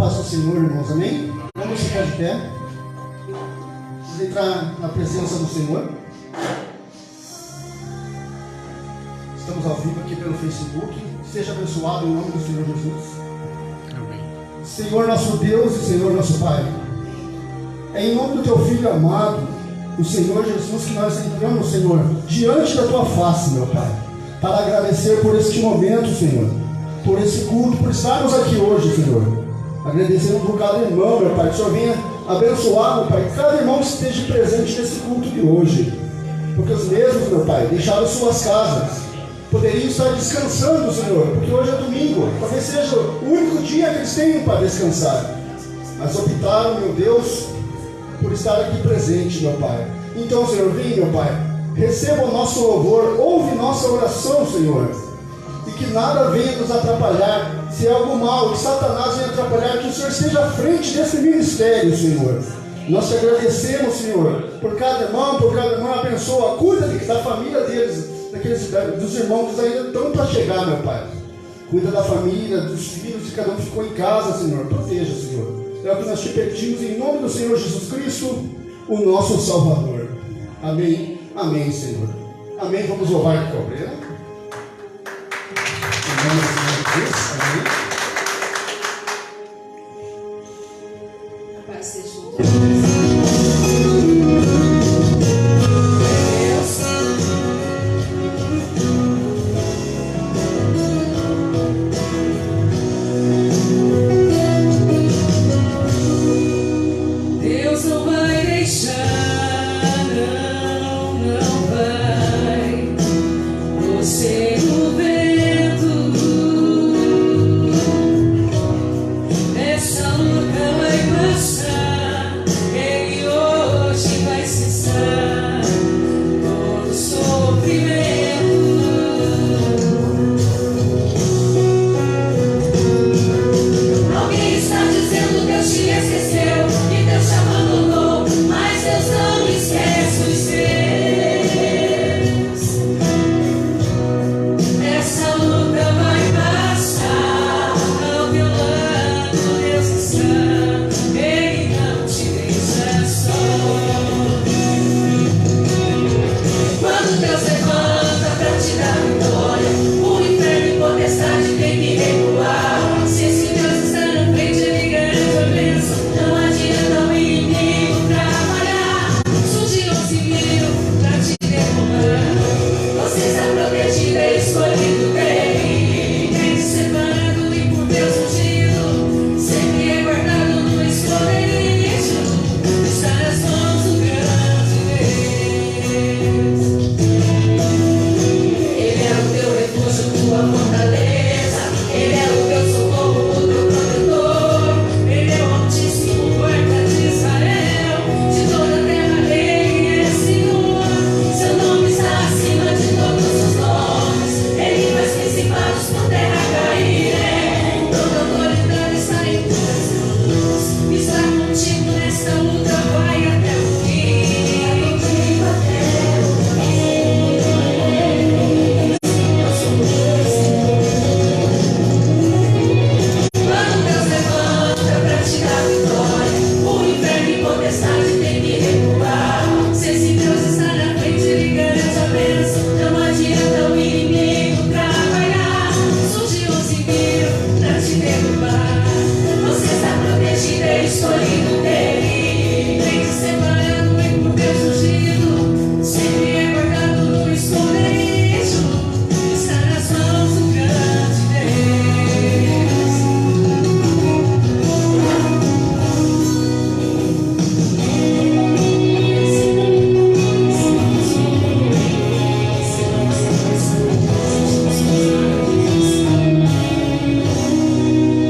palavras do Senhor, irmãos, amém? Vamos ficar de pé. Vamos entrar na presença do Senhor. Estamos ao vivo aqui pelo Facebook. Seja abençoado em nome do Senhor Jesus. Amém. Senhor nosso Deus e Senhor nosso Pai, é em nome do Teu Filho amado, o Senhor Jesus, que nós entramos, Senhor, diante da Tua face, meu Pai, para agradecer por este momento, Senhor, por esse culto, por estarmos aqui hoje, Senhor. Agradecendo por cada irmão, meu Pai, que o Senhor venha abençoar, meu Pai, cada irmão que esteja presente nesse culto de hoje. Porque os mesmos, meu Pai, deixaram suas casas, poderiam estar descansando, Senhor, porque hoje é domingo, talvez seja o único dia que eles tenham para descansar. Mas optaram, meu Deus, por estar aqui presente, meu Pai. Então, Senhor, vem, meu Pai, receba o nosso louvor, ouve nossa oração, Senhor. E que nada venha nos atrapalhar. Se é algo mal, que Satanás venha atrapalhar, que o Senhor esteja à frente desse ministério, Senhor. Nós te agradecemos, Senhor, por cada irmão, abençoa, cuida da família deles, dos irmãos que ainda estão para chegar, meu Pai. Cuida da família, dos filhos, de cada um que ficou em casa, Senhor. Proteja, Senhor. É o que nós te pedimos em nome do Senhor Jesus Cristo, o nosso Salvador. Amém. Amém, Senhor. Amém. Vamos louvar a cobreira. Em nome do Senhor Jesus. Amém. A paz seja com Deus.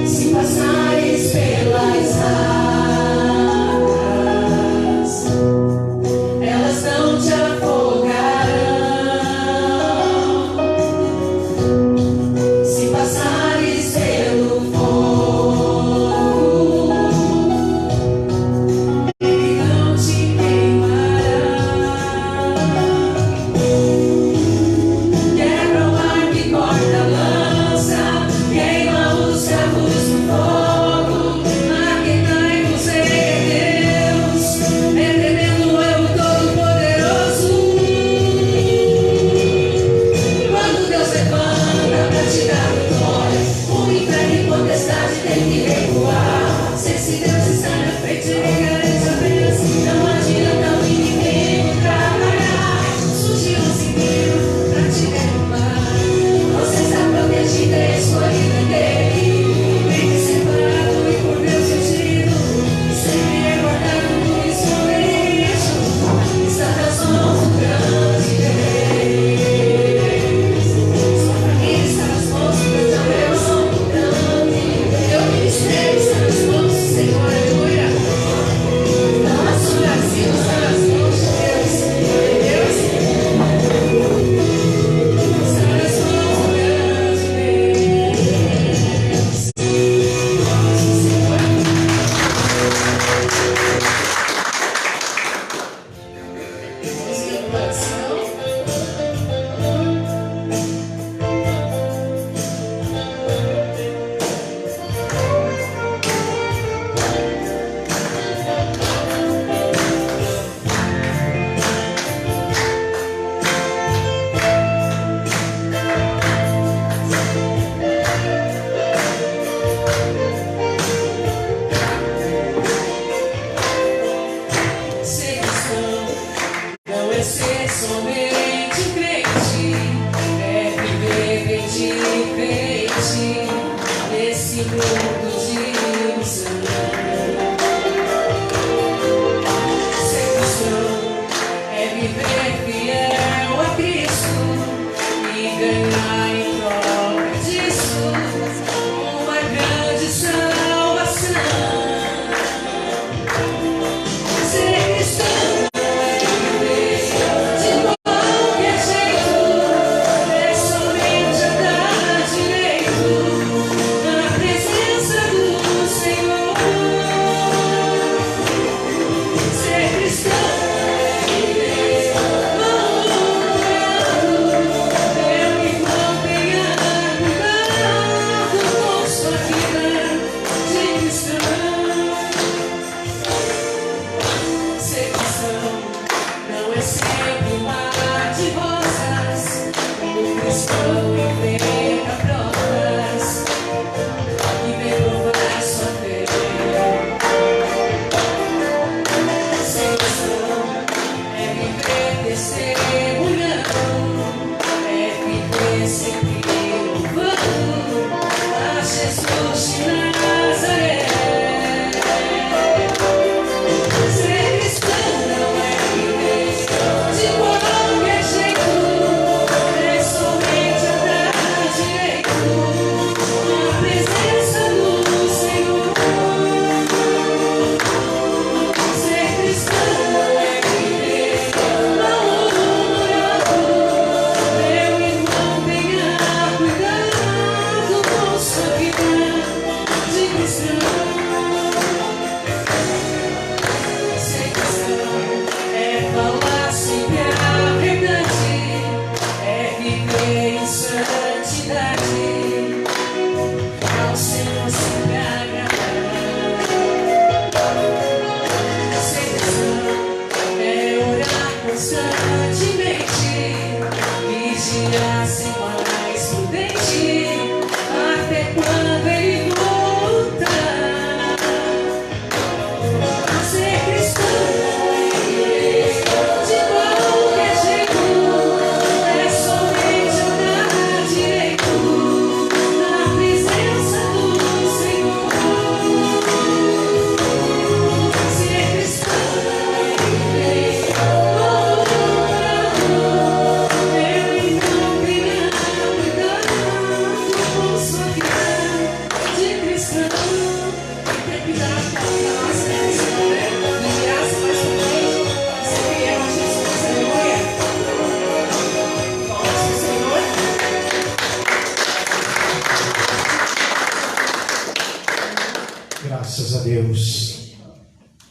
Se passares pelas águas,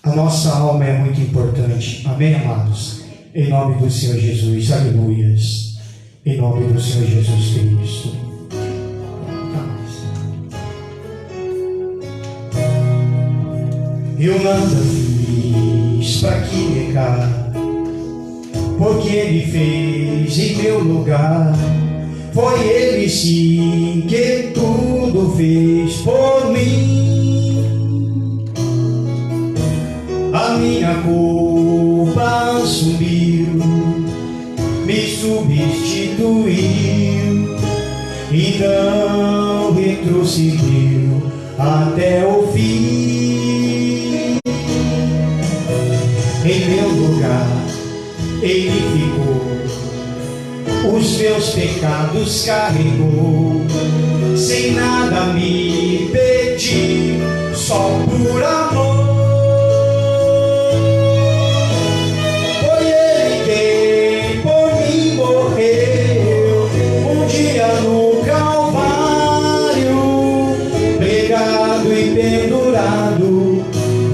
A nossa alma é muito importante. Amém, amados? Em nome do Senhor Jesus. Aleluias. Em nome do Senhor Jesus Cristo. Eu nada fiz para que negar, porque Ele fez em meu lugar. Foi Ele sim que tudo fez por mim. A minha culpa assumiu, me substituiu e não retrocedeu até o fim. Em meu lugar Ele ficou, os meus pecados carregou, sem nada me pedir, só por amor. Foi Ele quem por mim morreu, um dia no Calvário, pregado e pendurado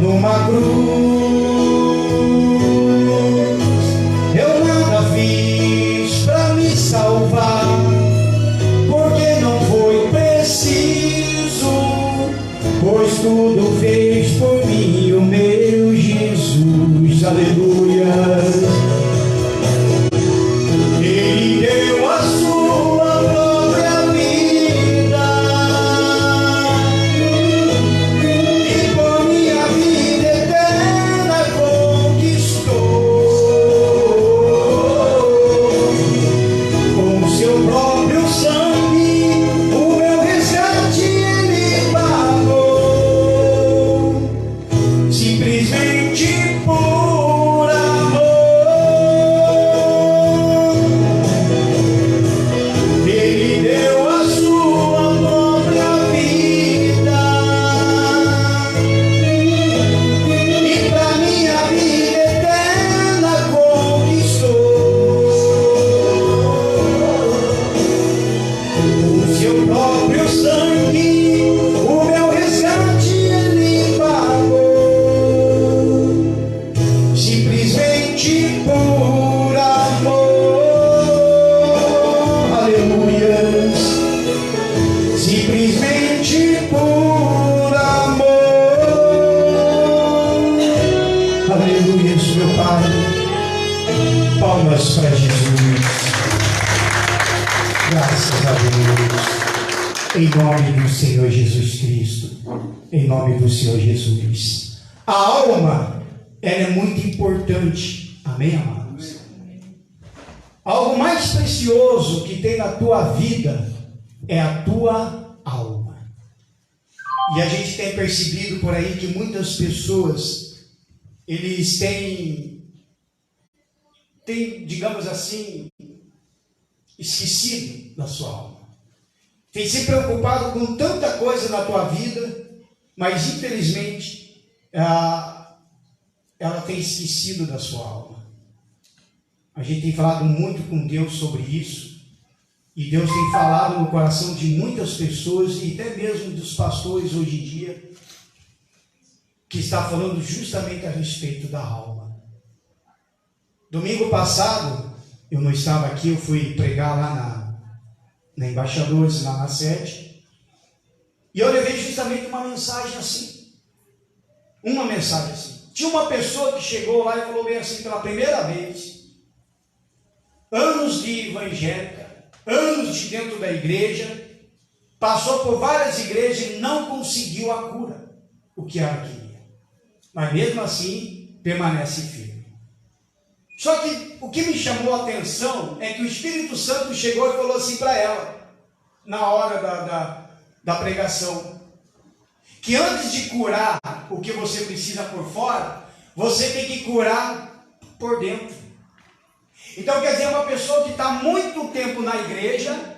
numa cruz. Pois tudo fez por mim o meu Jesus. Aleluia. Ele deu a sua própria vida e por minha vida eterna conquistou. Com seu próprio sangue o meu resgate Ele pagou. Simplesmente por amor, Ele deu a sua própria vida e pra minha vida eterna conquistou. Com seu próprio sangue o meu resgate Ele pagou. Simplesmente por amor, aleluia. Simplesmente por amor, aleluia, meu Pai. Palmas para Jesus. Graças a Deus. Em nome do Senhor Jesus Cristo. Em nome do Senhor Jesus. A alma, ela é muito importante. Amém, amados? Algo mais precioso que tem na tua vida é a tua alma. E a gente tem percebido por aí que muitas pessoas, eles têm, digamos assim, esquecido da sua alma. Tem se preocupado com tanta coisa na tua vida, mas infelizmente ela tem esquecido da sua alma. A gente tem falado muito com Deus sobre isso, e Deus tem falado no coração de muitas pessoas, e até mesmo dos pastores hoje em dia, que está falando justamente a respeito da alma. Domingo passado, eu não estava aqui, eu fui pregar lá na Embaixadores, lá na sede, e eu levei justamente uma mensagem assim. Uma mensagem assim. Tinha uma pessoa que chegou lá e falou bem assim, pela primeira vez, anos de evangélica, anos de dentro da igreja, passou por várias igrejas e não conseguiu a cura, o que ela queria. Mas mesmo assim, permanece firme. Só que o que me chamou a atenção é que o Espírito Santo chegou e falou assim para ela, na hora da pregação, que antes de curar o que você precisa por fora, você tem que curar por dentro. Então quer dizer, uma pessoa que está muito tempo na igreja,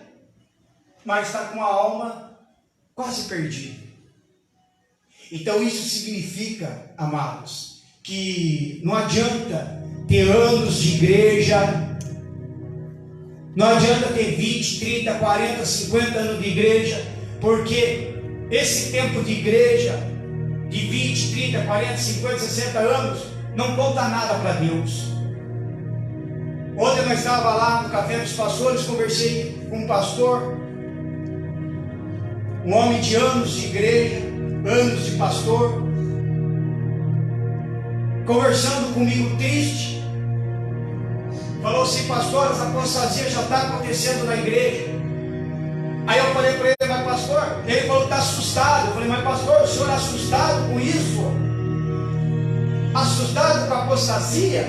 mas está com a alma quase perdida. Então isso significa, amados, que não adianta ter anos de igreja, não adianta ter 20, 30, 40, 50 anos de igreja, porque esse tempo de igreja de 20, 30, 40, 50, 60 anos, não conta nada para Deus. Ontem nós estávamos lá no Café dos Pastores, conversei com um pastor, um homem de anos de igreja, anos de pastor, conversando comigo triste. Falou assim: pastor, essa apostasia já está acontecendo na igreja. Aí eu falei para ele: mas pastor, ele falou que está assustado. Eu falei: mas pastor, o senhor é assustado com isso? Assustado com a apostasia?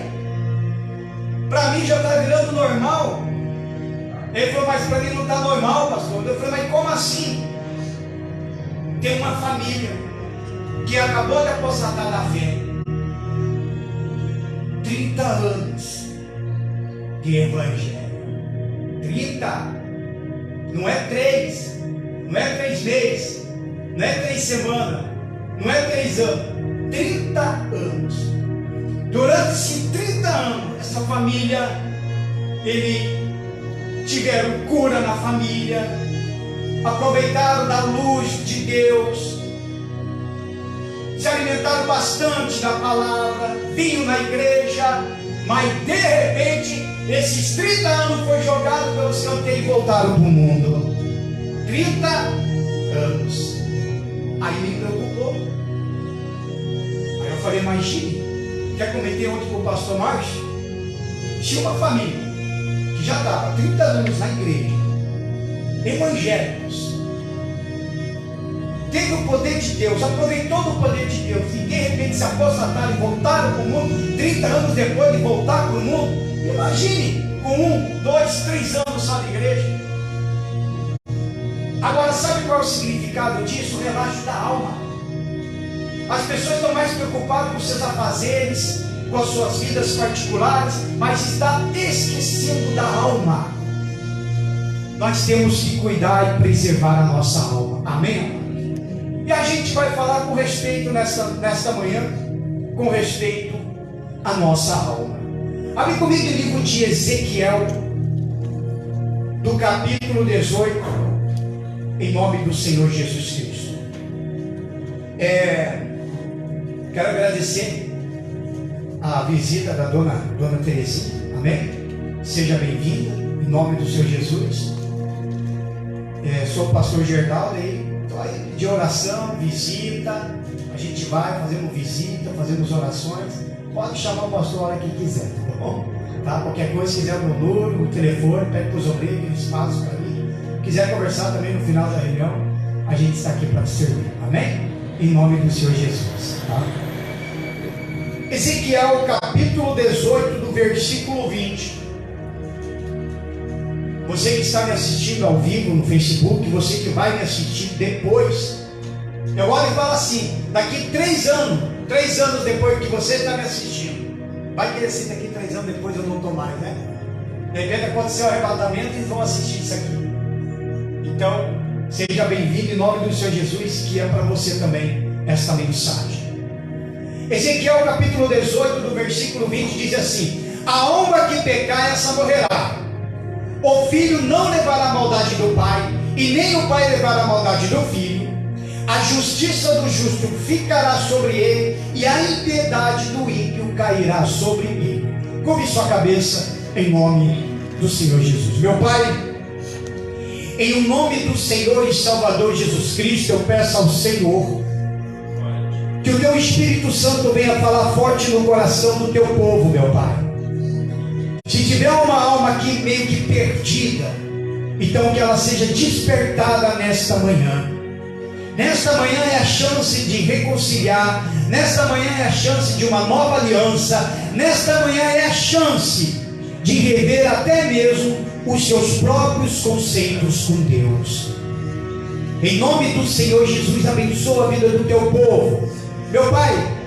Para mim já está virando normal. Ele falou: mas para mim não está normal, pastor. Eu falei: mas como assim? Tem uma família que acabou de apostatar da fé. 30 anos de evangelho. 30. Não é 3. Não é 3 meses. Não é 3 semanas. Não é 3 anos. 30 anos. Durante esses 30 anos, essa família, tiveram cura na família, aproveitaram da luz de Deus, se alimentaram bastante da palavra, vinham na igreja, mas de repente, esses 30 anos foi jogado pelo escanteio e voltaram para o mundo. 30 anos. Aí me preocupou. Aí eu falei: imagine, já comentei ontem com o pastor Márcio, tinha uma família que já estava 30 anos na igreja, evangélicos, teve o poder de Deus, aproveitou do poder de Deus, e de repente se apostataram e voltaram para o mundo, 30 anos depois de voltar para o mundo. Imagine, com 1, 2, 3 anos só na igreja. Agora, sabe qual é o significado disso? O relaxo da alma. As pessoas estão mais preocupadas com seus afazeres, com as suas vidas particulares, mas está esquecendo da alma. Nós temos que cuidar e preservar a nossa alma. Amém? E a gente vai falar com respeito nesta manhã, com respeito à nossa alma. Abre comigo o livro de Ezequiel, do capítulo 18, em nome do Senhor Jesus Cristo. Quero agradecer a visita da dona Terezinha, amém? Seja bem-vinda, em nome do Senhor Jesus. Sou o pastor Gerdaldo aí, estou aí de oração, visita. A gente vai, fazemos visita, fazemos orações. Pode chamar o pastor a hora que quiser, tá bom? Tá? Qualquer coisa, se quiser o meu número, o telefone, pede para os obreiros, aquele espaço para mim. Quiser conversar também no final da reunião, a gente está aqui para te servir, amém? Em nome do Senhor Jesus, tá? Ezequiel capítulo 18, do versículo 20. Você que está me assistindo ao vivo no Facebook, você que vai me assistir depois, eu olho e falo assim: daqui 3 anos depois que você está me assistindo, vai querer ser daqui 3 anos depois eu não estou mais, né? De repente aconteceu o arrebatamento e vão assistir isso aqui. Então, seja bem-vindo em nome do Senhor Jesus, que é para você também esta mensagem. Ezequiel capítulo 18, do versículo 20 diz assim: a alma que pecar, essa morrerá. O filho não levará a maldade do pai, e nem o pai levará a maldade do filho. A justiça do justo ficará sobre ele, e a impiedade do ímpio cairá sobre ele. Curve sua cabeça em nome do Senhor Jesus. Meu Pai, em nome do Senhor e Salvador Jesus Cristo, eu peço ao Senhor que o Teu Espírito Santo venha falar forte no coração do Teu povo, meu Pai. Se tiver uma alma aqui meio que perdida, então que ela seja despertada nesta manhã. Nesta manhã é a chance de reconciliar. Nesta manhã é a chance de uma nova aliança. Nesta manhã é a chance de rever até mesmo os seus próprios conceitos com Deus. Em nome do Senhor Jesus, abençoa a vida do Teu povo. Meu Pai,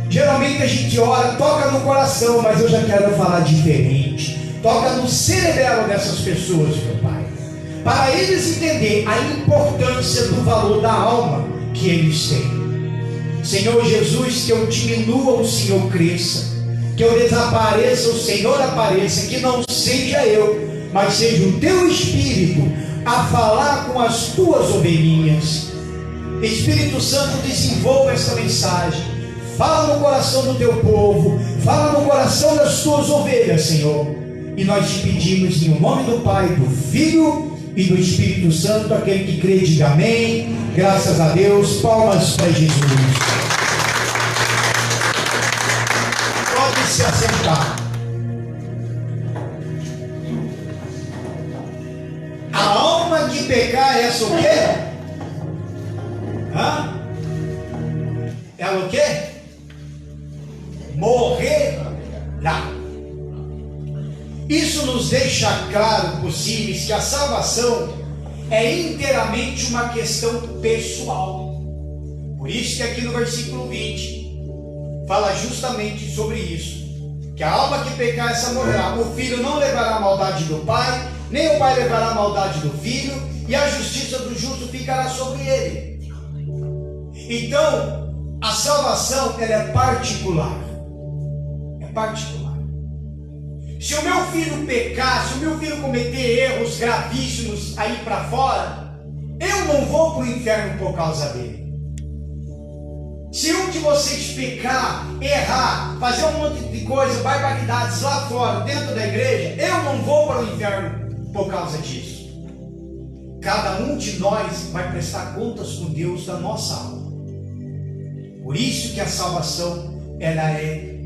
geralmente a gente ora, toca no coração, mas eu já quero falar diferente. Toca no cerebelo dessas pessoas, meu Pai, para eles entenderem a importância do valor da alma que eles têm. Senhor Jesus, que eu diminua, o Senhor cresça. Que eu desapareça, o Senhor apareça. Que não seja eu, mas seja o Teu Espírito a falar com as Tuas ovelhinhas. Espírito Santo, desenvolva essa mensagem. Fala no coração do teu povo, fala no coração das tuas ovelhas, Senhor. E nós te pedimos em nome do Pai, do Filho e do Espírito Santo. Aquele que crê, diga amém. Graças a Deus. Palmas para Jesus. Pode se assentar. A alma que pecar, essa o quê? Ela o quê? Morrerá. Isso nos deixa claro, possíveis, que a salvação é inteiramente uma questão pessoal. Por isso que aqui no versículo 20 fala justamente sobre isso, que a alma que pecar, essa morrerá. O filho não levará a maldade do pai, nem o pai levará a maldade do filho, e a justiça do justo ficará sobre ele. Então, a salvação, ela é particular. É particular. Se o meu filho pecar, se o meu filho cometer erros gravíssimos aí para fora, eu não vou para o inferno por causa dele. Se um de vocês pecar, errar, fazer um monte de coisa, barbaridades lá fora, dentro da igreja, eu não vou para o inferno por causa disso. Cada um de nós vai prestar contas com Deus da nossa alma. Por isso que a salvação, ela é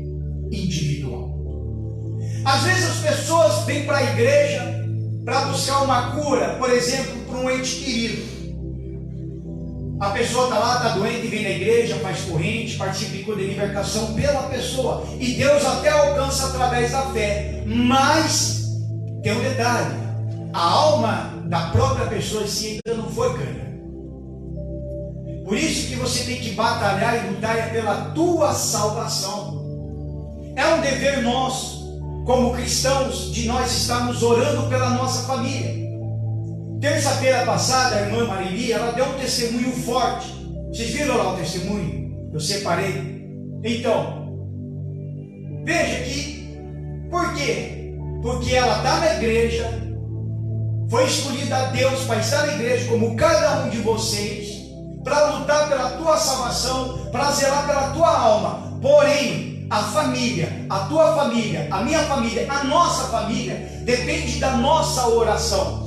individual. Às vezes as pessoas vêm para a igreja para buscar uma cura, por exemplo, para um ente querido. A pessoa está lá, está doente, vem na igreja, faz corrente, participa de cura de libertação pela pessoa. E Deus até alcança através da fé. Mas tem um detalhe: a alma da própria pessoa se ainda não foi ganha. Por isso que você tem que batalhar e lutar pela tua salvação. É um dever nosso, como cristãos, de nós estarmos orando pela nossa família. Terça-feira passada, a irmã Marili, ela deu um testemunho forte. Vocês viram lá o testemunho? Eu separei. Então, veja aqui, por quê? Porque ela está na igreja, foi escolhida a Deus para estar na igreja, como cada um de vocês, para lutar pela tua salvação, para zelar pela tua alma. Porém, a família, a tua família, a minha família, a nossa família, depende da nossa oração.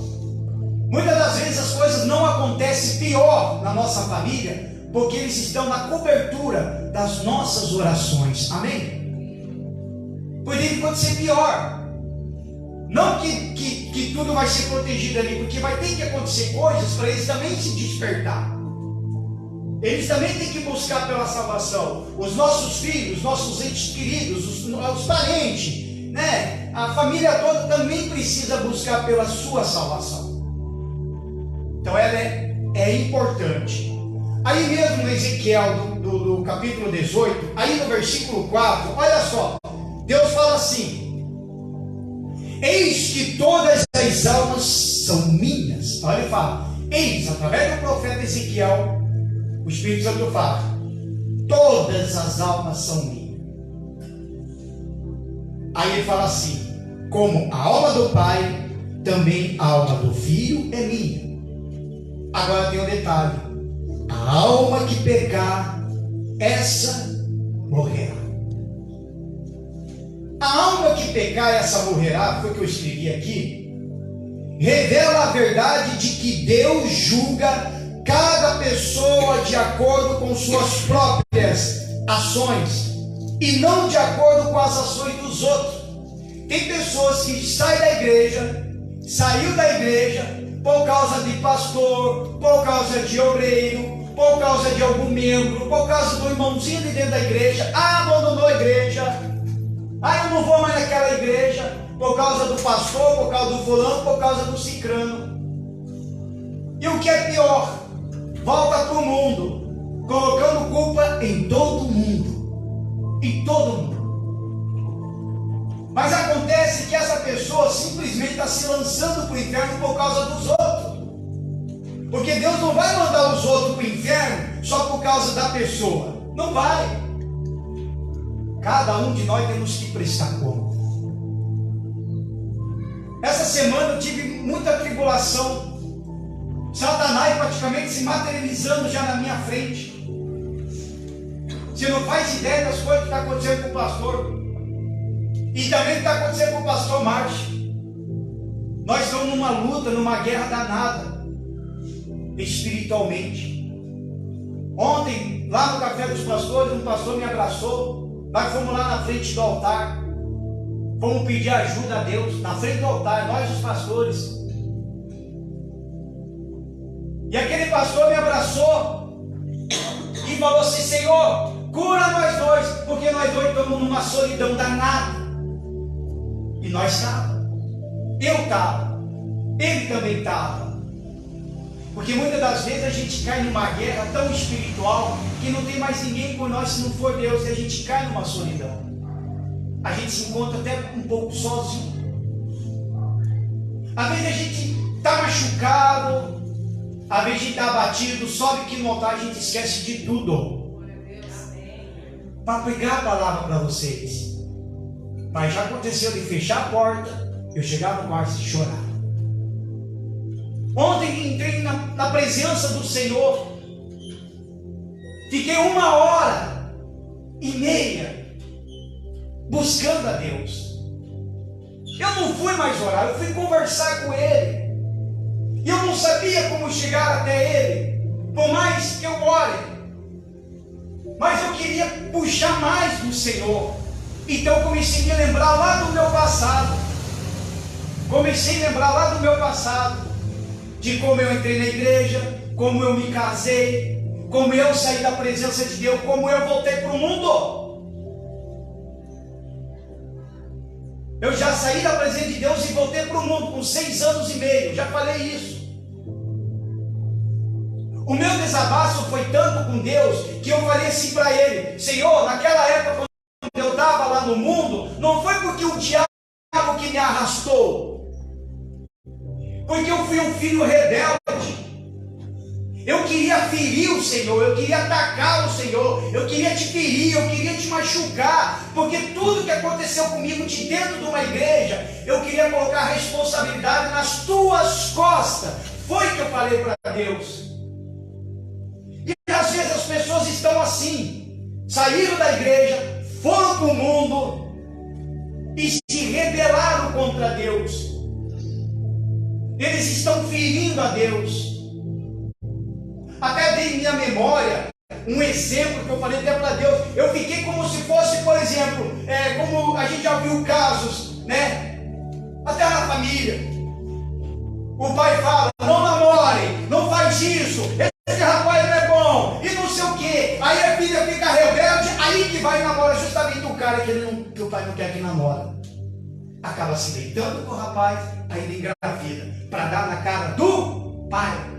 Muitas das vezes as coisas não acontecem pior na nossa família, porque eles estão na cobertura das nossas orações. Amém? Poderia acontecer pior. Não que tudo vai ser protegido ali, porque vai ter que acontecer coisas para eles também se despertar. Eles também têm que buscar pela salvação. Os nossos filhos, nossos entes queridos, os parentes, né? A família toda também precisa buscar pela sua salvação. Então ela é importante. Aí mesmo no Ezequiel do capítulo 18, aí no versículo 4, olha só, Deus fala assim: eis que todas as almas são minhas. Olha, ele fala, eis, através do profeta Ezequiel, o Espírito Santo fala, todas as almas são minhas. Aí ele fala assim, como a alma do Pai, também a alma do Filho é minha. Agora tem um detalhe: a alma que pecar, essa morrerá. A alma que pecar, essa morrerá, foi o que eu escrevi aqui, revela a verdade de que Deus julga cada pessoa de acordo com suas próprias ações e não de acordo com as ações dos outros. Tem pessoas que saem da igreja, saiu da igreja por causa de pastor, por causa de obreiro, por causa de algum membro, por causa do irmãozinho de dentro da igreja, abandonou a igreja, eu não vou mais naquela igreja, por causa do pastor, por causa do fulano, por causa do cicrano. E o que é pior, volta para o mundo, colocando culpa em todo mundo. Em todo mundo. Mas acontece que essa pessoa simplesmente está se lançando para o inferno por causa dos outros. Porque Deus não vai mandar os outros para o inferno só por causa da pessoa. Não vai. Cada um de nós temos que prestar conta. Essa semana eu tive muita tribulação Satanás praticamente se materializando já na minha frente. Você não faz ideia das coisas que estão acontecendo com o pastor. E também está acontecendo com o pastor Márcio. Nós estamos numa luta, numa guerra danada, espiritualmente. Ontem, lá no Café dos Pastores, um pastor me abraçou. Nós fomos lá na frente do altar. Vamos pedir ajuda a Deus, na frente do altar, nós os pastores. E aquele pastor me abraçou e falou assim: Senhor, cura nós dois, porque nós dois estamos numa solidão danada. E nós estávamos. Eu estava. Ele também estava. Porque muitas das vezes a gente cai numa guerra tão espiritual que não tem mais ninguém por nós se não for Deus, e a gente cai numa solidão. A gente se encontra até um pouco sozinho. Às vezes a gente está machucado, às vezes a gente está abatido, sobe aqui no altar, a gente esquece de tudo. Para pregar a palavra para vocês. Mas já aconteceu de fechar a porta, eu chegar no quarto e chorar. Ontem entrei na presença do Senhor, fiquei 1h30 buscando a Deus. Eu não fui mais orar, eu fui conversar com Ele. E eu não sabia como chegar até Ele, por mais que eu ore. Mas eu queria puxar mais do Senhor. Então eu comecei a me lembrar lá do meu passado. De como eu entrei na igreja, como eu me casei, como eu saí da presença de Deus, como eu voltei para o mundo. Eu já saí da presença de Deus e voltei para o mundo com 6 anos e meio, já falei isso. O meu desabafo foi tanto com Deus, que eu falei assim para Ele: Senhor, naquela época quando eu estava lá no mundo, não foi porque o diabo que me arrastou, porque eu fui um filho rebelde. Eu queria ferir o Senhor, eu queria atacar o Senhor, eu queria te ferir, eu queria te machucar, porque tudo que aconteceu comigo de dentro de uma igreja, eu queria colocar a responsabilidade nas tuas costas. Foi que eu falei para Deus. E às vezes as pessoas estão assim, saíram da igreja, foram para o mundo e se rebelaram contra Deus. Eles estão ferindo a Deus. Até dei em minha memória um exemplo que eu falei até para Deus. Eu fiquei como se fosse, por exemplo, como a gente já viu casos, né? Até na família. O pai fala: não namore, não faz isso, esse rapaz não é bom, e não sei o que. Aí a filha fica rebelde, aí que vai e namora justamente o cara que o pai não quer que namora. Acaba se deitando com o rapaz, aí ele engravida, para dar na cara do pai.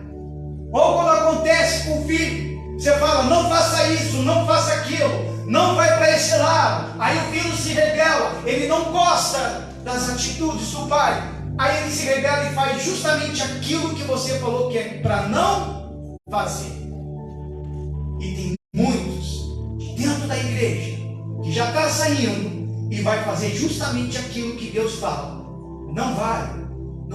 Ou quando acontece com o filho, você fala: não faça isso, não faça aquilo, não vai para esse lado. Aí o filho se rebela, ele não gosta das atitudes do pai. Aí ele se rebela e faz justamente aquilo que você falou que é para não fazer. E tem muitos dentro da igreja que já está saindo e vai fazer justamente aquilo que Deus fala. Não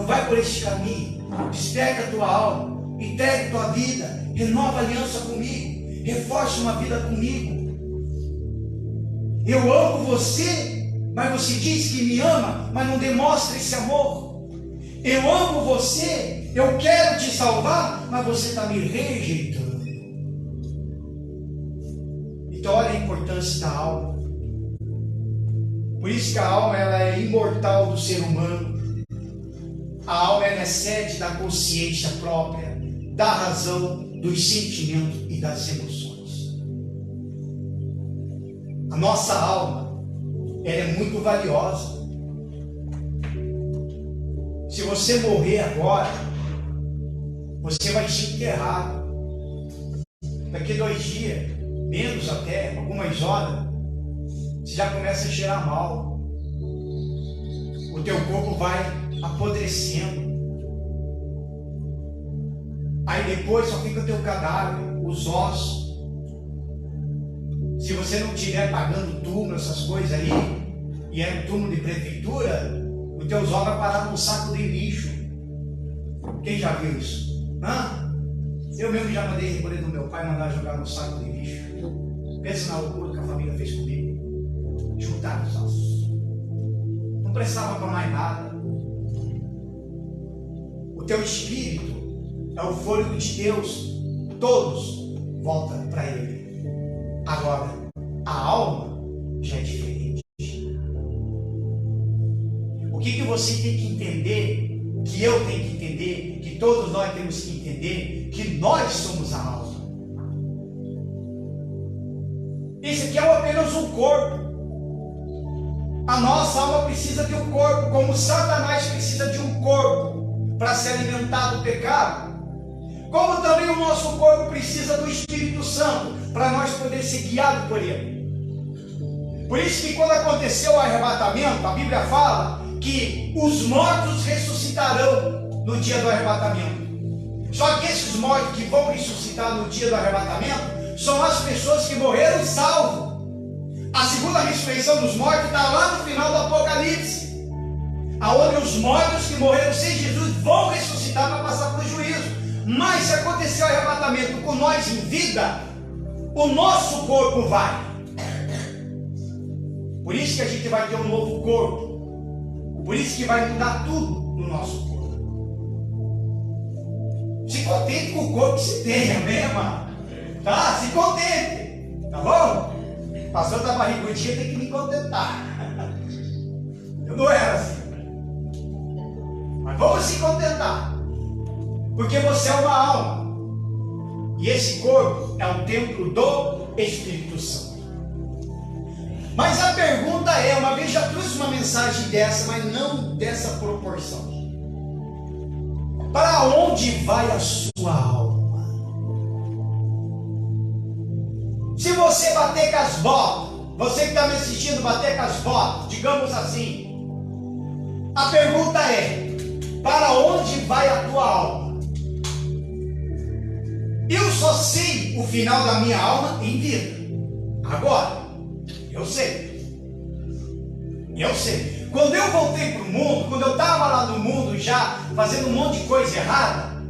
vai por esse caminho. Desperta a tua alma, entregue tua vida, renova a aliança comigo, reforce uma vida comigo. Eu amo você, mas você diz que me ama, mas não demonstra esse amor. Eu amo você, eu quero te salvar, mas você está me rejeitando. Então olha a importância da alma. Por isso que a alma ela é imortal do ser humano. A alma ela é sede da consciência própria, da razão, dos sentimentos e das emoções. A nossa alma ela é muito valiosa. Se você morrer agora, você vai ser enterrado. Daqui 2 dias, menos até, algumas horas, você já começa a cheirar mal. O teu corpo vai apodrecendo. Aí depois só fica o teu cadáver, os ossos. Se você não estiver pagando túmulo, essas coisas aí, e é um túmulo de prefeitura, os teus ossos vai parar num saco de lixo. Quem já viu isso? Eu mesmo já mandei recolher do meu pai, mandar jogar no saco de lixo. Pensa na loucura que a família fez comigo. Juntar os ossos. Não prestava para mais nada. O teu espírito é o fôlego de Deus. Todos voltam para Ele. Agora, a alma já é diferente. O que você tem que entender, que eu tenho que entender, que todos nós temos que entender, que nós somos a alma. Esse aqui é apenas um corpo. A nossa alma precisa de um corpo, como Satanás precisa de um corpo para se alimentar do pecado. Como também o nosso corpo precisa do Espírito Santo para nós poder ser guiados por Ele. Por isso que quando aconteceu o arrebatamento, a Bíblia fala que os mortos ressuscitarão no dia do arrebatamento. Só que esses mortos que vão ressuscitar no dia do arrebatamento são as pessoas que morreram salvos. A segunda ressurreição dos mortos está lá no final do Apocalipse, aonde os mortos que morreram sem Jesus vão ressuscitar para passar para o juízo. Mas se acontecer o arrebatamento com nós em vida, o nosso corpo vai. Por isso que a gente vai ter um novo corpo. Por isso que vai mudar tudo no nosso corpo. Se contente com o corpo que se tem, amém, irmão? Tá? Se contente, tá bom? Pastor da barrigudinha tem que me contentar. Eu não era assim. Mas vamos se contentar. Porque você é uma alma. E esse corpo é o templo do Espírito Santo. Mas a pergunta é, uma vez já trouxe uma mensagem dessa, mas não dessa proporção. Para onde vai a sua alma? Se você bater com as botas, você que está me assistindo bater com as botas, digamos assim, a pergunta é, para onde vai a tua alma? Eu só sei o final da minha alma em vida. Agora, eu sei. Quando eu voltei para o mundo, quando eu estava lá no mundo já fazendo um monte de coisa errada,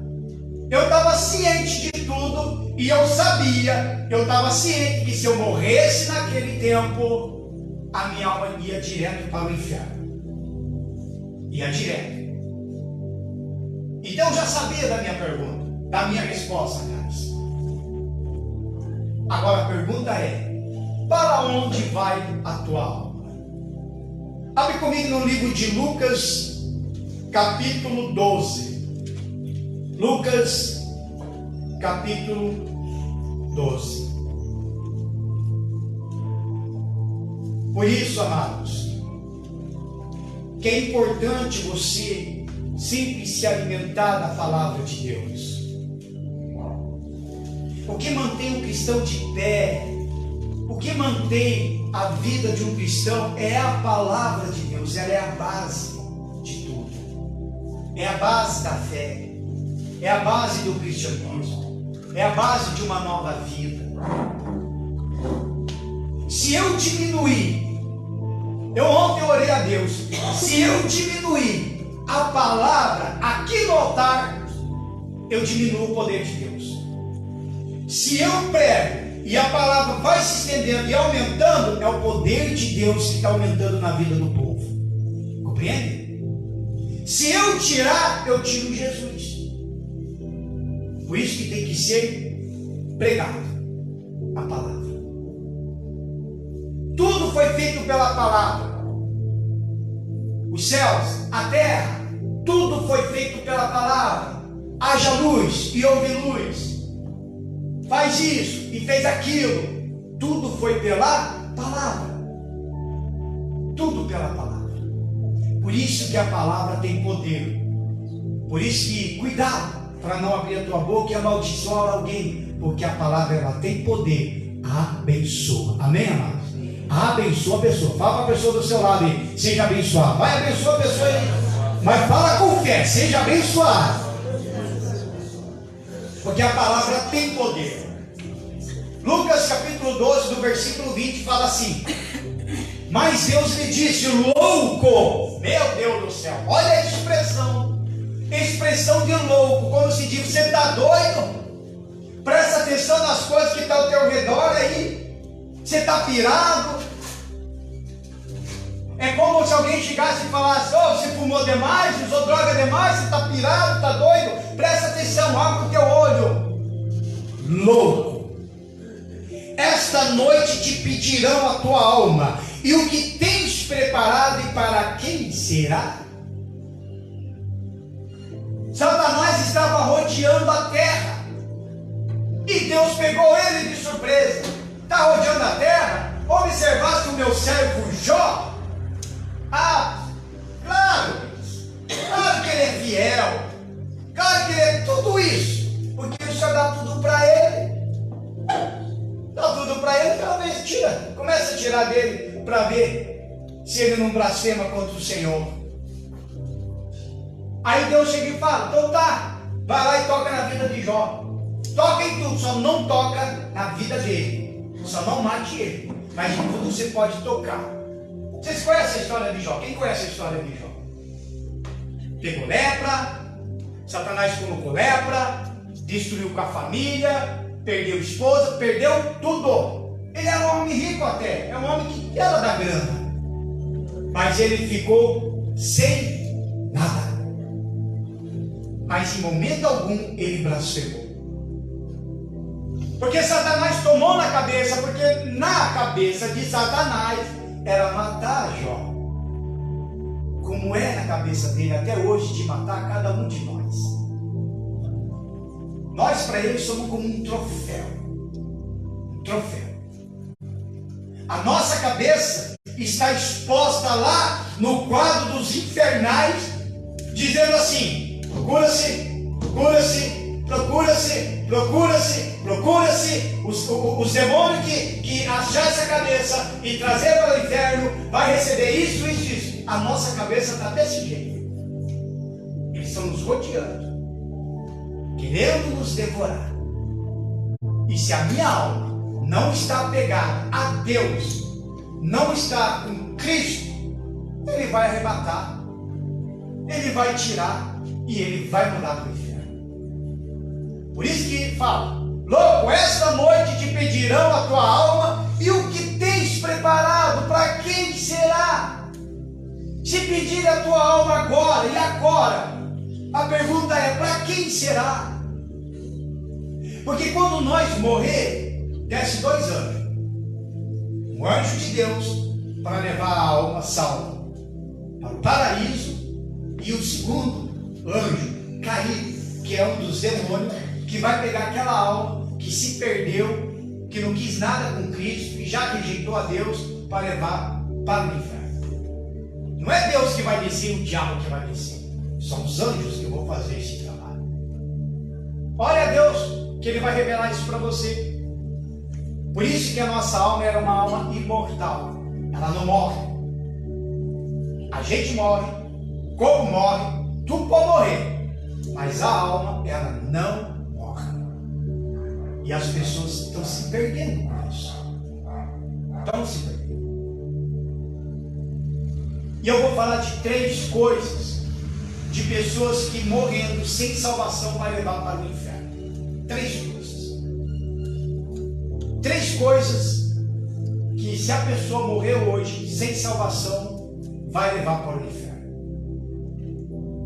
eu estava ciente de tudo e eu sabia, eu estava ciente que se eu morresse naquele tempo, a minha alma ia direto para o inferno. Ia direto. Então eu já sabia da minha pergunta, da minha resposta, caras. Agora a pergunta é, para onde vai a tua alma? Abre comigo no livro de Lucas, capítulo 12. Lucas, capítulo 12. Por isso, amados, que é importante você sempre se alimentar da palavra de Deus. O que mantém um cristão de pé, o que mantém a vida de um cristão é a palavra de Deus. Ela é a base de tudo. É a base da fé. É a base do cristianismo. É a base de uma nova vida. Se eu diminuir, ontem eu orei a Deus, se eu diminuir a palavra aqui no altar, eu diminuo o poder de Deus. Se eu prego e a palavra vai se estendendo e aumentando, é o poder de Deus que está aumentando na vida do povo. Compreende? Se eu tirar, eu tiro Jesus. Por isso que tem que ser pregado a palavra. Tudo foi feito pela palavra. Os céus, a terra, tudo foi feito pela palavra. Haja luz e houve luz. Faz isso e fez aquilo. Tudo foi pela palavra. Tudo pela palavra. Por isso que a palavra tem poder. Por isso que cuidado para não abrir a tua boca e amaldiçoar alguém. Porque a palavra ela tem poder. Abençoa. Amém, amados? Abençoa a pessoa. Fala para a pessoa do seu lado aí. Seja abençoado. Vai abençoar a pessoa aí. Mas fala com fé. Seja abençoado. Porque a palavra tem poder. Lucas capítulo 12, do versículo 20, fala assim: mas Deus lhe disse, louco, meu Deus do céu, olha a expressão, expressão de louco, como se diz, você está doido? Presta atenção nas coisas que estão ao teu redor aí. Você está pirado? É como se alguém chegasse e falasse: oh, você fumou demais, usou droga demais, você está pirado, está doido? Presta atenção, abre o teu olho. Louco. Esta noite te pedirão a tua alma, e o que tens preparado e para quem será? Satanás estava rodeando a terra, e Deus pegou ele de surpresa. Está rodeando a terra? Observaste o meu servo Jó? Ah, claro que ele é fiel, claro que ele é tudo isso, porque o Senhor dá tudo para ele. Dá tudo para ele, talvez tira, começa a tirar dele para ver se ele não blasfema contra o Senhor. Aí Deus chega e fala: então tá, vai lá e toca na vida de Jó. Toca em tudo, só não toca na vida dele. Só não mate ele, mas em tudo você pode tocar. Vocês conhecem a história de Jó? Quem conhece a história de Jó? Pegou lepra, Satanás colocou lepra, destruiu com a família, perdeu a esposa, perdeu tudo. Ele era um homem rico até, é um homem que era da grana, mas ele ficou sem nada. Mas em momento algum ele blasfemou, porque Satanás tomou na cabeça, porque na cabeça de Satanás era matar Jó, como é na cabeça dele até hoje, de matar cada um de nós. Nós para ele somos como um troféu. Um troféu. A nossa cabeça está exposta lá no quadro dos infernais, dizendo assim: procura-se, procura-se, procura-se, procura-se, procura-se. Os demônios que achar essa cabeça e trazer para o inferno vai receber isso, isso, isso. A nossa cabeça está desse jeito. Eles estão nos rodeando, querendo nos devorar. E se a minha alma não está apegada a Deus, não está com Cristo, ele vai arrebatar, ele vai tirar e ele vai mandar para o inferno. Por isso que fala: louco, esta noite te pedirão a tua alma, e o que tens preparado, para quem será? Se pedir a tua alma agora, e agora? A pergunta é: para quem será? Porque quando nós morrer, desce 2 anjos. Um anjo de Deus para levar a alma salva para o paraíso, e o segundo anjo caído, que é um dos demônios, que vai pegar aquela alma que se perdeu, que não quis nada com Cristo e já rejeitou a Deus, para levar para o inferno. Não é Deus que vai descer, o diabo que vai descer. São os anjos que vão fazer esse trabalho. Olha a Deus, que Ele vai revelar isso para você. Por isso que a nossa alma era uma alma imortal. Ela não morre. A gente morre, o corpo morre, tudo pode morrer, mas a alma, ela não morre. E as pessoas estão se perdendo com isso. Estão se perdendo. E eu vou falar de 3 coisas de pessoas que morrendo sem salvação vai levar para o inferno. 3 coisas. 3 coisas que, se a pessoa morrer hoje sem salvação, vai levar para o inferno.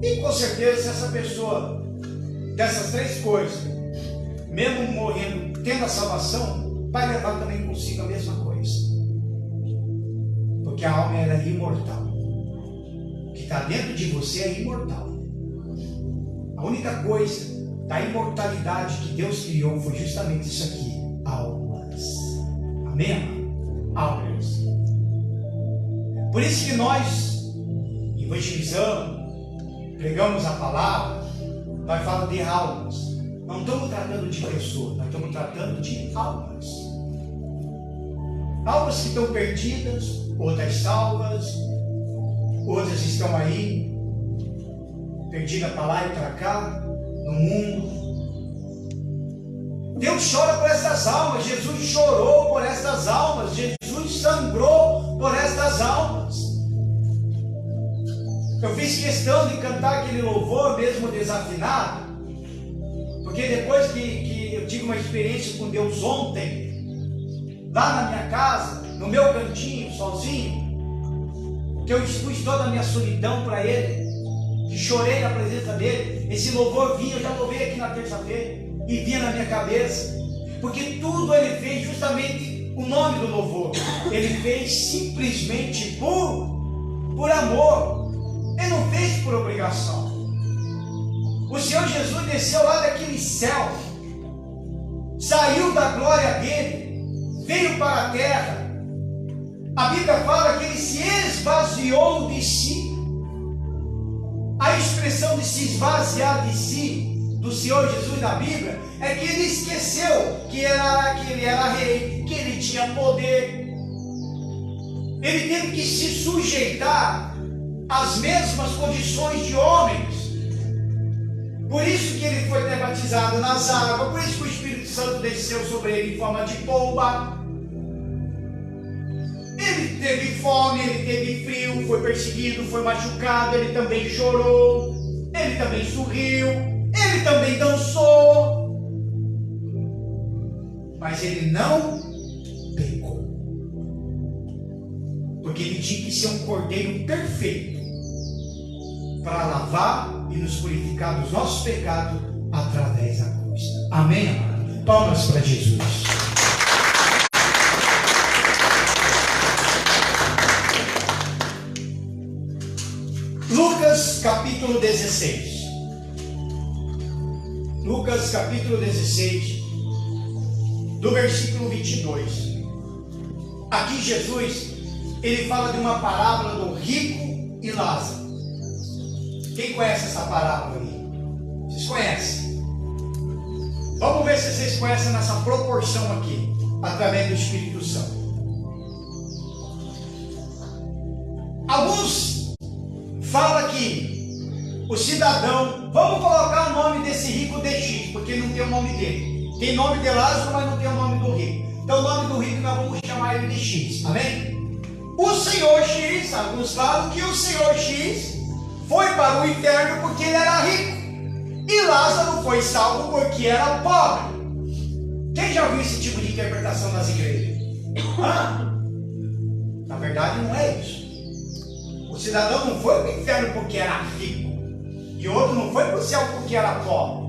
E com certeza, se essa pessoa, dessas 3 coisas, mesmo morrendo, tendo a salvação, vai levar também consigo a mesma coisa. Porque a alma era imortal. O que está dentro de você é imortal. A única coisa da imortalidade que Deus criou foi justamente isso aqui: almas. Amém? Almas. Por isso que nós evangelizamos, pregamos a palavra, nós falamos de almas. Não estamos tratando de pessoas, nós estamos tratando de almas. Almas que estão perdidas, outras salvas, outras estão aí, perdidas para lá e para cá, no mundo. Deus chora por essas almas, Jesus chorou por essas almas, Jesus sangrou por estas almas. Eu fiz questão de cantar aquele louvor mesmo desafinado, porque depois que eu tive uma experiência com Deus ontem, lá na minha casa, no meu cantinho, sozinho, que eu expus toda a minha solidão para Ele, que chorei na presença dEle, esse louvor vinha, eu já louvei aqui na terça-feira, e vinha na minha cabeça, porque tudo Ele fez justamente o nome do louvor, Ele fez simplesmente por amor, Ele não fez por obrigação. O Senhor Jesus desceu lá daquele céu, saiu da glória dele, veio para a terra. A Bíblia fala que ele se esvaziou de si. A expressão de se esvaziar de si do Senhor Jesus na Bíblia é que ele esqueceu que ele era rei, que ele tinha poder. Ele teve que se sujeitar às mesmas condições de homens. Por isso que ele foi até batizado nas águas, por isso que o Espírito Santo desceu sobre ele em forma de pomba. Ele teve fome, ele teve frio, foi perseguido, foi machucado, ele também chorou, ele também sorriu, ele também dançou. Mas ele não pecou. Porque ele tinha que ser um cordeiro perfeito para lavar e nos purificar dos nossos pecados através da cruz. Amém, amado? Palmas para Jesus. Lucas capítulo 16. Lucas capítulo 16, do versículo 22. Aqui Jesus, ele fala de uma parábola do rico e Lázaro. Quem conhece essa parábola aí? Vocês conhecem? Vamos ver se vocês conhecem nessa proporção aqui, através do Espírito Santo. Alguns falam que o cidadão, vamos colocar o nome desse rico DX, porque não tem o nome dele. Tem nome de Lázaro, mas não tem o nome do rico. Então o nome do rico nós vamos chamar ele de X, amém? O Senhor X, alguns falam que o Senhor X foi para o inferno porque ele era rico, e Lázaro foi salvo porque era pobre. Quem já ouviu esse tipo de interpretação nas igrejas? Na verdade não é isso. O cidadão não foi para o inferno porque era rico, e o outro não foi para o céu porque era pobre.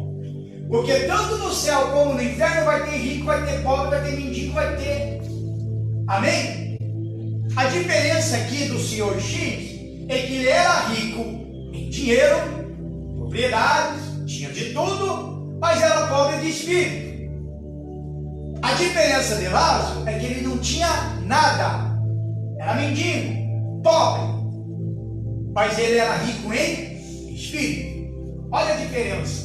Porque tanto no céu como no inferno vai ter rico, vai ter pobre, vai ter mendigo, vai ter. Amém? A diferença aqui do Senhor X é que ele era rico em dinheiro, propriedades, tinha de tudo, mas era pobre de espírito. A diferença de Lázaro é que ele não tinha nada, era mendigo, pobre, mas ele era rico em espírito. Olha a diferença.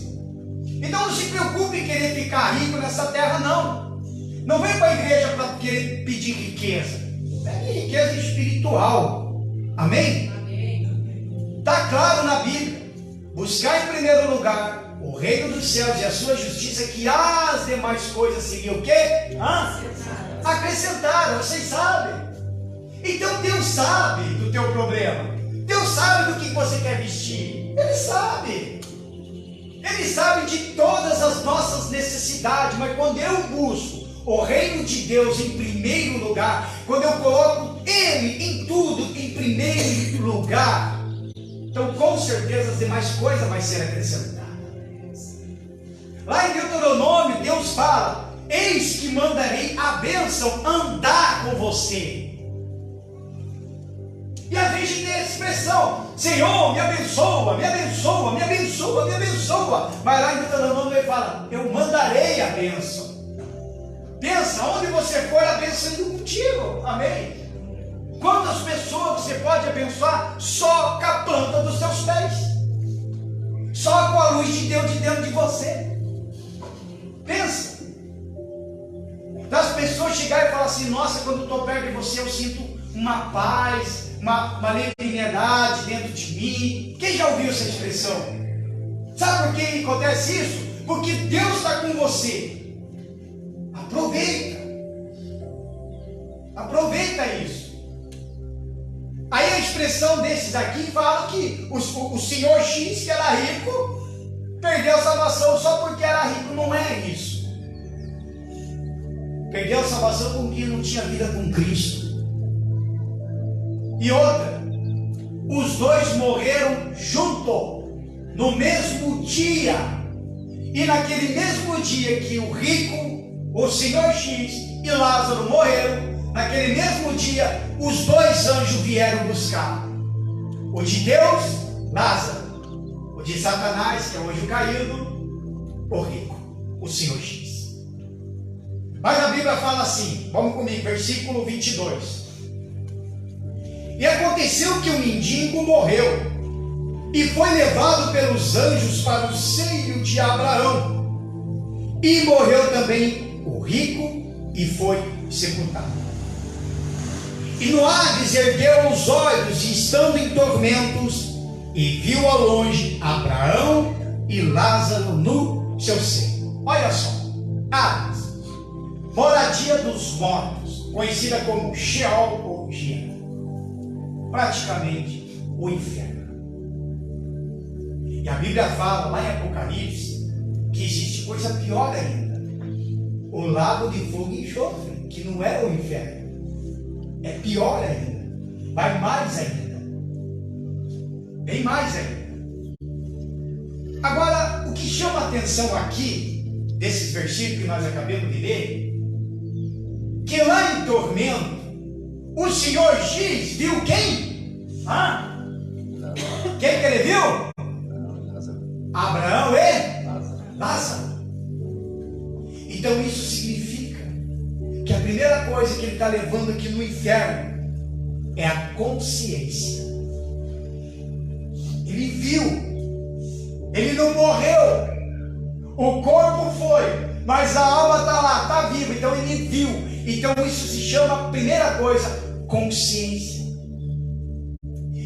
Então não se preocupe em querer ficar rico nessa terra, não. Não vem para a igreja para querer pedir riqueza. Pegue riqueza espiritual. Amém? Está claro na Bíblia. Buscar em primeiro lugar o reino dos céus e a sua justiça, que as demais coisas seriam o quê? Acrescentadas, vocês sabem. Então Deus sabe do teu problema. Deus sabe do que você quer vestir. Ele sabe. Ele sabe de todas as nossas necessidades. Mas quando eu busco o reino de Deus em primeiro lugar, quando eu coloco Ele em tudo em primeiro lugar, então com certeza as demais coisas vai ser acrescentada. Lá em Deuteronômio Deus fala: eis que mandarei a bênção andar com você. E a gente tem essa expressão: Senhor, me abençoa, me abençoa, me abençoa, me abençoa. Mas lá em Deuteronômio ele fala: eu mandarei a bênção. Pensa, onde você for, a bênção indo contigo. Amém? Quantas pessoas você pode abençoar só com a planta dos seus pés? Só com a luz de Deus de dentro de você. Pensa. Das pessoas chegarem e falar assim: nossa, quando eu estou perto de você eu sinto uma paz, uma leviandade dentro de mim. Quem já ouviu essa expressão? Sabe por que acontece isso? Porque Deus está com você. Aproveita. Aproveita isso. Aí a expressão desses aqui fala que o senhor X, que era rico, perdeu a salvação só porque era rico. Não é isso. Perdeu a salvação porque não tinha vida com Cristo. E outra, os dois morreram juntos, no mesmo dia. E naquele mesmo dia que o rico, o senhor X e Lázaro morreram, naquele mesmo dia, os dois anjos vieram buscar. O de Deus, Lázaro. O de Satanás, que é o anjo caído, o rico, o senhor X. Mas a Bíblia fala assim, vamos comigo, versículo 22. E aconteceu que o mendigo morreu e foi levado pelos anjos para o seio de Abraão. E morreu também o rico e foi sepultado. E no Hades ergueu os olhos, estando em tormentos, e viu ao longe Abraão e Lázaro no seu seio. Olha só, Hades, moradia dos mortos, conhecida como Sheol ou Gênesis, praticamente o inferno. E a Bíblia fala lá em Apocalipse que existe coisa pior ainda, o lago de fogo e enxofre, que não é o inferno, é pior ainda, vai mais ainda, bem mais ainda. Agora, o que chama a atenção aqui desses versículos que nós acabamos de ler, que lá em tormento o senhor X viu quem? Quem que ele viu? Abraão e Lázaro. Então isso significa que a primeira coisa que ele está levando aqui no inferno é a consciência. Ele viu, ele não morreu, o corpo foi, mas a alma está lá, está viva, então ele viu. Então isso se chama, a primeira coisa, consciência.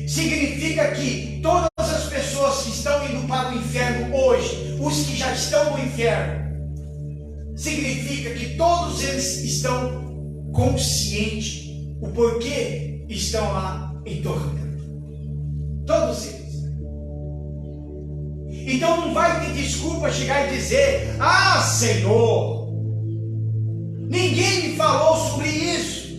Significa que todas as pessoas que estão indo para o inferno hoje, os que já estão no inferno, significa que todos eles estão conscientes o porquê estão lá em tormento. Todos eles. Então não vai ter desculpa chegar e dizer: ah, Senhor, ninguém me falou sobre isso,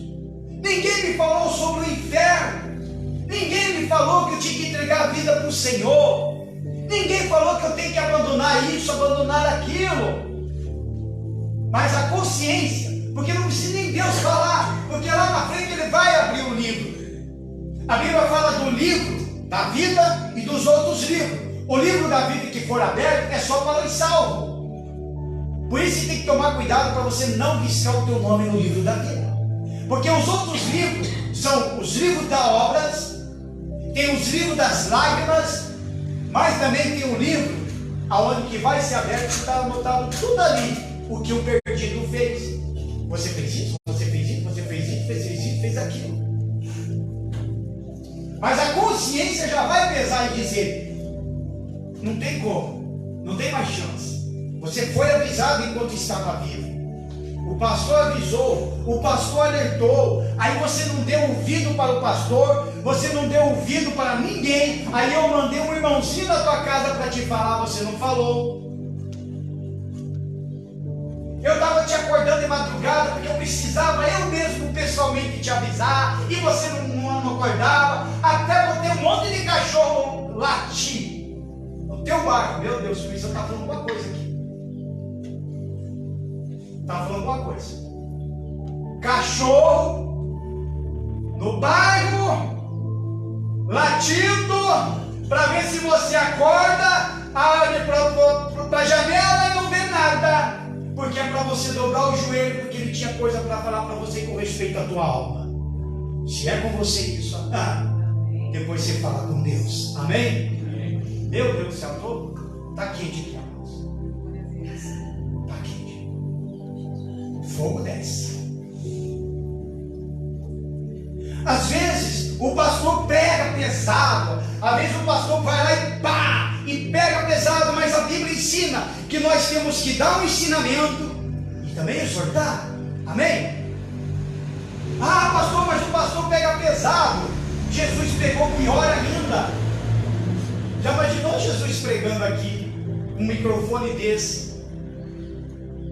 ninguém me falou sobre o inferno, ninguém me falou que eu tinha que entregar a vida para o Senhor, ninguém falou que eu tenho que abandonar isso, abandonar aquilo. Mas a consciência, porque não precisa nem Deus falar, porque lá na frente ele vai abrir o livro. A Bíblia fala do livro da vida e dos outros livros. O livro da vida que for aberto é só para os salvos. Por isso você tem que tomar cuidado para você não riscar o teu nome no livro da vida. Porque os outros livros são os livros das obras, tem os livros das lágrimas, mas também tem um livro aonde que vai ser aberto e está anotado tudo ali. O que o perdido fez. Você fez isso, você fez isso, você fez isso, fez isso, fez aquilo. Mas a consciência já vai pesar e dizer: não tem como, não tem mais chance. Você foi avisado enquanto estava vivo. O pastor avisou, o pastor alertou. Aí você não deu ouvido para o pastor, você não deu ouvido para ninguém. Aí eu mandei um irmãozinho na tua casa para te falar, você não falou. Eu estava te acordando de madrugada porque eu precisava eu mesmo pessoalmente te avisar e você não acordava. Até botei um monte de cachorro latir no teu bairro. Meu Deus, por isso eu estava falando alguma coisa aqui. Estava falando alguma coisa. Cachorro no bairro latindo para ver se você acorda, abre para a janela e não vê nada. Porque é para você dobrar o joelho, porque ele tinha coisa para falar para você com respeito à tua alma. Se é com você isso, depois você fala com Deus. Amém? Meu Deus do céu, está quente aqui, amados. Está quente. O fogo desce. Às vezes o pastor pega pesado, às vezes o pastor vai lá e pá! E pega pesado, mas a Bíblia ensina que nós temos que dar um ensinamento e também exortar. Amém? Ah, pastor, mas o pastor pega pesado. Jesus pegou Jesus pregando aqui, um microfone desse,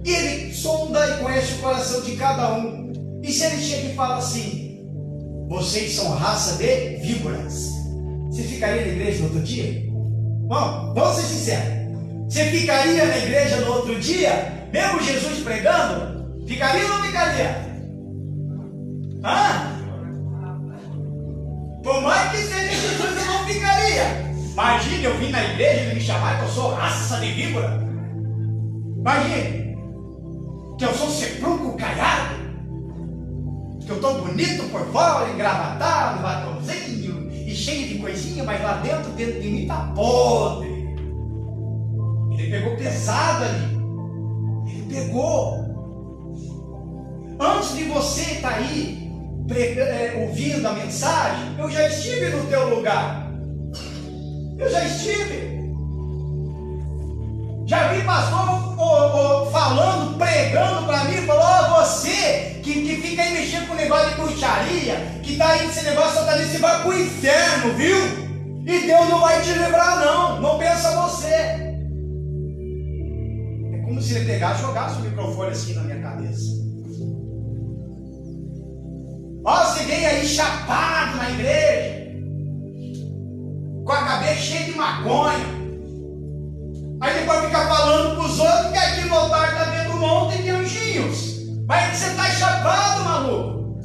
e ele sonda e conhece o coração de cada um. E se ele chega e fala assim: vocês são raça de víboras, você ficaria na igreja no outro dia? Bom, vamos ser sinceros. Você ficaria na igreja no outro dia, mesmo Jesus pregando? Ficaria ou não ficaria? Por mais que seja Jesus, eu não ficaria. Imagina eu vim na igreja e ele me chamar que eu sou raça de víbora. Imagina que eu sou sepulcro caiado, que eu estou bonito por fora, engravatado, batonzinho e cheio de coisinha, mas lá dentro de mim está podre. Ele pegou pesado ali. Ele pegou. Antes de você estar aí ouvindo a mensagem, eu já estive no teu lugar. Eu já estive. Já vi pastor falando, pregando para mim, falou: você que fica aí mexendo com o negócio de bruxaria, que está aí nesse negócio satanista, você vai para o inferno, viu? E Deus não vai te livrar, não pensa você. É como se ele pegasse e jogasse o microfone assim na minha cabeça. Ó, você vem aí chapado na igreja, com a cabeça cheia de maconha. Aí depois fica falando para os outros que aqui no altar está vendo um monte de anjinhos. Mas você está chapado, maluco.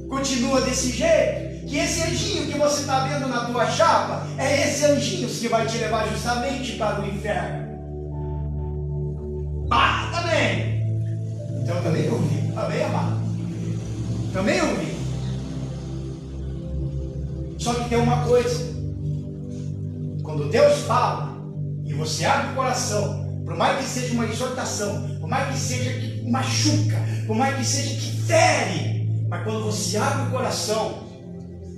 Continua desse jeito, que esse anjinho que você está vendo na tua chapa, é esse anjinho que vai te levar justamente para o inferno. Também. Então também eu vi, também amado. Também eu vi. Só que tem uma coisa: quando Deus fala e você abre o coração, por mais que seja uma exortação, por mais que seja que machuca, por mais que seja que fere, mas quando você abre o coração,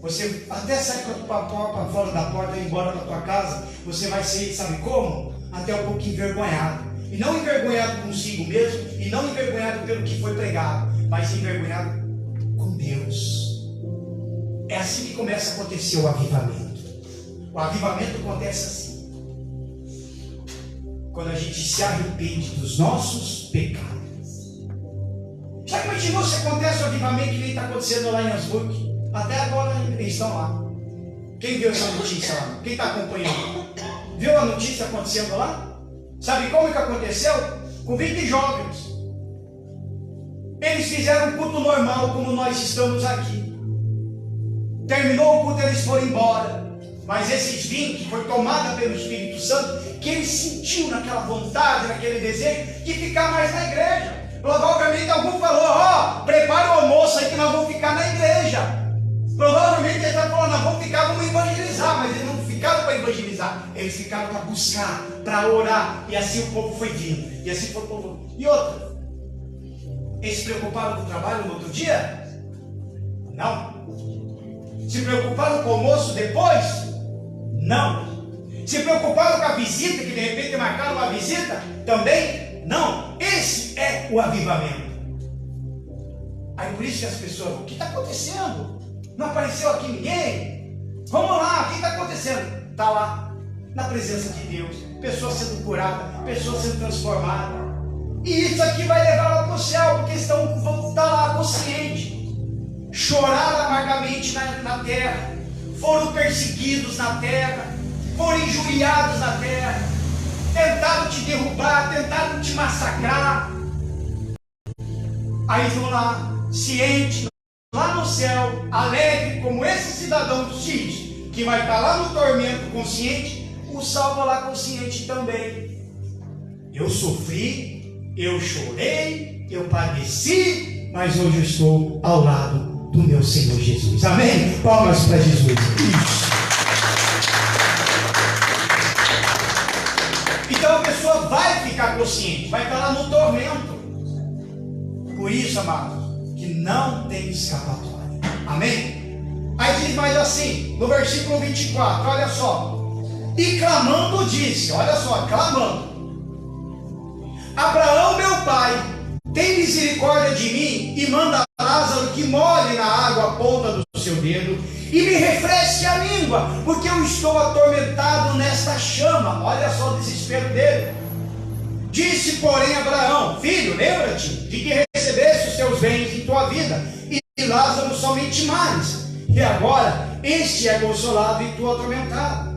você até sai para fora da porta e ir embora para tua casa, você vai ser, sabe como? Até um pouco envergonhado. E não envergonhado consigo mesmo, e não envergonhado pelo que foi pregado, mas envergonhado com Deus. É assim que começa a acontecer o avivamento. O avivamento acontece assim: quando a gente se arrepende dos nossos pecados. Já imaginou se acontece o avivamento que nem está acontecendo lá em Asburg? Até agora eles estão lá. Quem viu essa notícia lá? Quem está acompanhando? Viu a notícia acontecendo lá? Sabe como que aconteceu? Com 20 jovens. Eles fizeram um culto normal, como nós estamos aqui. Terminou o culto, eles foram embora. Mas esses 20 foi tomada pelo Espírito Santo, que ele sentiu naquela vontade, naquele desejo de ficar mais na igreja. Provavelmente algum falou: prepara o almoço aí que nós vamos ficar na igreja. Provavelmente ele está falando: nós vamos ficar, vamos evangelizar. Mas eles não ficaram para evangelizar, eles ficaram para buscar, para orar. E assim o povo foi vindo. E assim foi o povo. E outra, eles se preocuparam com o trabalho no outro dia? Não. Se preocuparam com o almoço depois? Não. Se preocuparam com a visita, que de repente marcaram uma visita? Também? Não. Esse é o avivamento. Aí por isso que as pessoas: o que está acontecendo? Não apareceu aqui ninguém? Vamos lá, o que está acontecendo? Está lá, na presença de Deus, pessoas sendo curadas, pessoas sendo transformadas. E isso aqui vai levar lá para o céu, porque vão estar lá conscientes. Choraram amargamente na terra, foram perseguidos na terra, foram injuriados na terra, tentaram te derrubar, tentaram te massacrar. Aí vão lá, ciente, lá no céu, alegre como esse cidadão X, que vai estar lá no tormento consciente, o salva lá consciente também. Eu sofri, eu chorei, eu padeci, mas hoje eu estou ao lado do meu Senhor Jesus. Amém? Palmas para Jesus. Isso. Então a pessoa vai ficar consciente, vai estar lá no tormento. Por isso, amados, que não tem escapatória. Amém? Aí diz mais assim, no versículo 24, olha só: e clamando disse, olha só, clamando: Abraão meu pai, tem misericórdia de mim e manda Lázaro que molhe na água a ponta do seu dedo e me refresque a língua, porque eu estou atormentado nesta chama. Olha só o desespero dele. Disse, porém, Abraão: filho, lembra-te de que recebeste os teus bens em tua vida, e Lázaro somente males, e agora este é consolado e tu atormentado.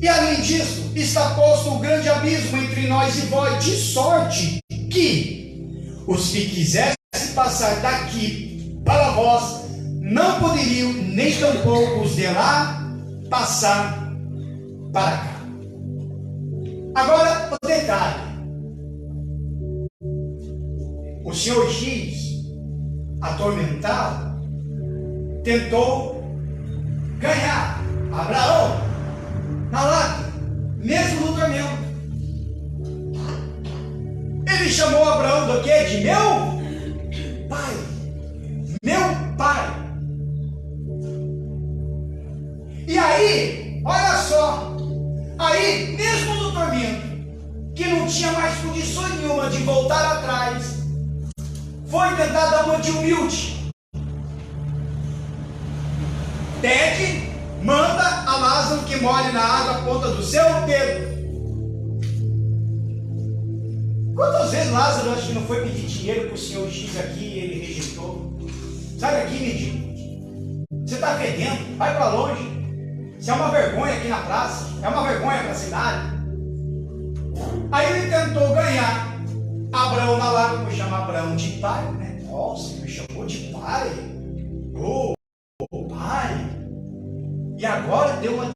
E além disso, está posto um grande abismo entre nós e vós, de sorte que os que quisessem passar daqui para vós não poderiam, nem tampouco os de lá passar para cá. Agora o detalhe: o senhor X, atormentado, tentou ganhar Abraão na lágrima, mesmo no tormento. Ele chamou Abraão do quê? De meu pai. Meu pai. E aí, olha só, aí mesmo no tormento, que não tinha mais condições nenhuma de voltar atrás, foi tentar dar uma de humilde. Pede, manda a Lázaro que molhe na água a ponta do seu dedo. Quantas vezes Lázaro, acho que não foi pedir dinheiro para o senhor X aqui e ele rejeitou? Sai daqui, mendigo. Você está fedendo, vai para longe. Você é uma vergonha aqui na praça, é uma vergonha para a cidade. Aí ele tentou ganhar Abraão na lágrima, me chama Abraão de pai, né? Nossa, me chamou de pai. Oh, pai. E agora deu uma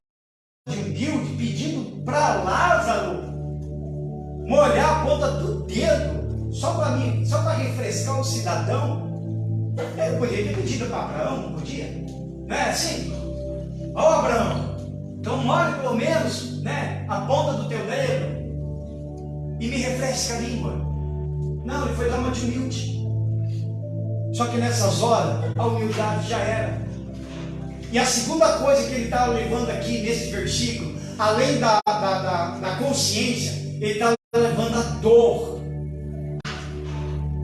de humilde, pedindo para Lázaro molhar a ponta do dedo, só para mim, só para refrescar o cidadão. Ele podia ter pedido para Abraão, não podia? Não é assim? Ó, Abraão, então molhe pelo menos, né, a ponta do teu dedo e me refresca a língua. Não, ele foi dar uma de humilde. Só que nessas horas, a humildade já era. E a segunda coisa que ele está levando aqui nesse versículo, além da consciência, ele está levando a dor.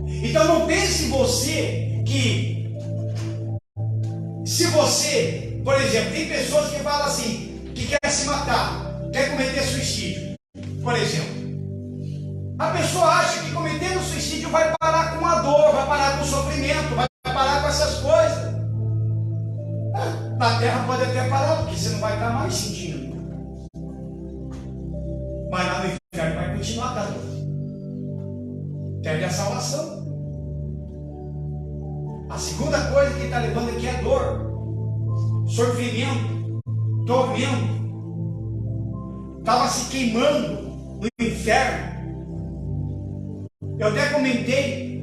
Então não pense você que, se você, por exemplo, tem pessoas que falam assim, que quer se matar, quer cometer suicídio, por exemplo. A pessoa acha que cometendo suicídio vai parar com a dor, vai parar com o sofrimento, vai parar com essas coisas. Na terra pode até parar, porque você não vai estar mais sentindo. Mas lá no inferno vai continuar dando dor. Perde a salvação. A segunda coisa que ele está levando aqui é dor, sofrimento, tormento. Estava se queimando no inferno. Eu até comentei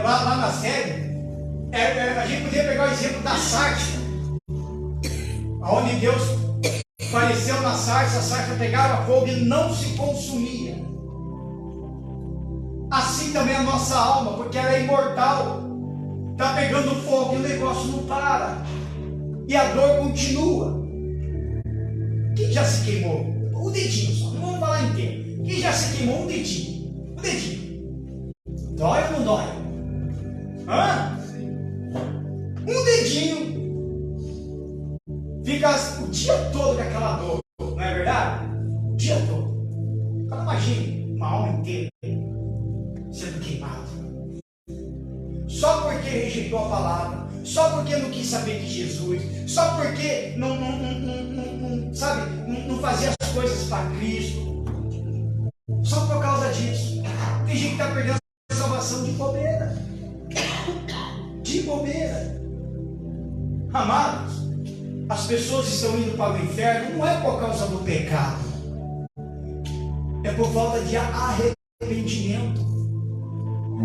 lá na série, a gente podia pegar o exemplo da sarça, onde Deus apareceu na sarça, a sarça pegava fogo e não se consumia. Assim também a nossa alma, porque ela é imortal, está pegando fogo e o negócio não para, e a dor continua. Quem já se queimou? O dedinho só, não vamos falar inteiro. Quem já se queimou? Um dedinho. Dói ou não dói? Hã? Um dedinho. Fica o dia todo com aquela dor, não é verdade? O dia todo. Agora imagine uma alma inteira sendo queimada. Só porque rejeitou a palavra, só porque não quis saber de Jesus, só porque não fazia as coisas para Cristo. Só por causa disso. Tem gente que está perdendo a salvação de bobeira. De bobeira. Amados, as pessoas estão indo para o inferno não é por causa do pecado, é por falta de arrependimento.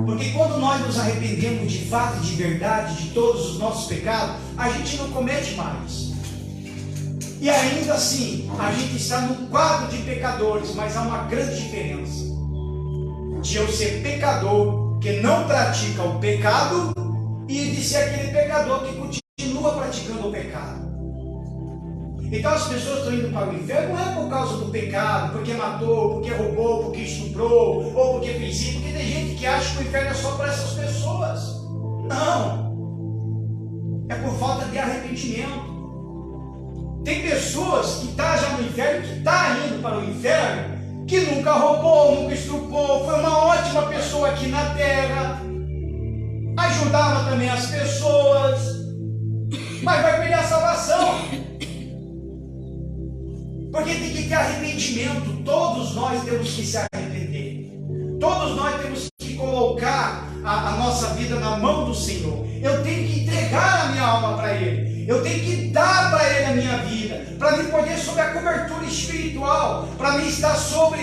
Porque quando nós nos arrependemos de fato e de verdade de todos os nossos pecados, a gente não comete mais. E ainda assim, a gente está no quadro de pecadores, mas há uma grande diferença de eu ser pecador que não pratica o pecado e de ser aquele pecador que continua praticando o pecado. Então as pessoas estão indo para o inferno não é por causa do pecado, porque matou, porque roubou, porque estuprou, ou porque fez isso, porque tem gente que acha que o inferno é só para essas pessoas. Não. É por falta de arrependimento. Tem pessoas que estão já no inferno, que estão indo para o inferno, que nunca roubou, nunca estrupou, foi uma ótima pessoa aqui na terra, ajudava também as pessoas, mas vai perder a salvação. Porque tem que ter arrependimento. Todos nós temos que se arrepender. Todos nós temos que colocar a nossa vida na mão do Senhor. Eu tenho que entregar a minha alma para Ele. Eu tenho que dar para Ele a minha vida, para me poder sob a cobertura espiritual, para me estar sobre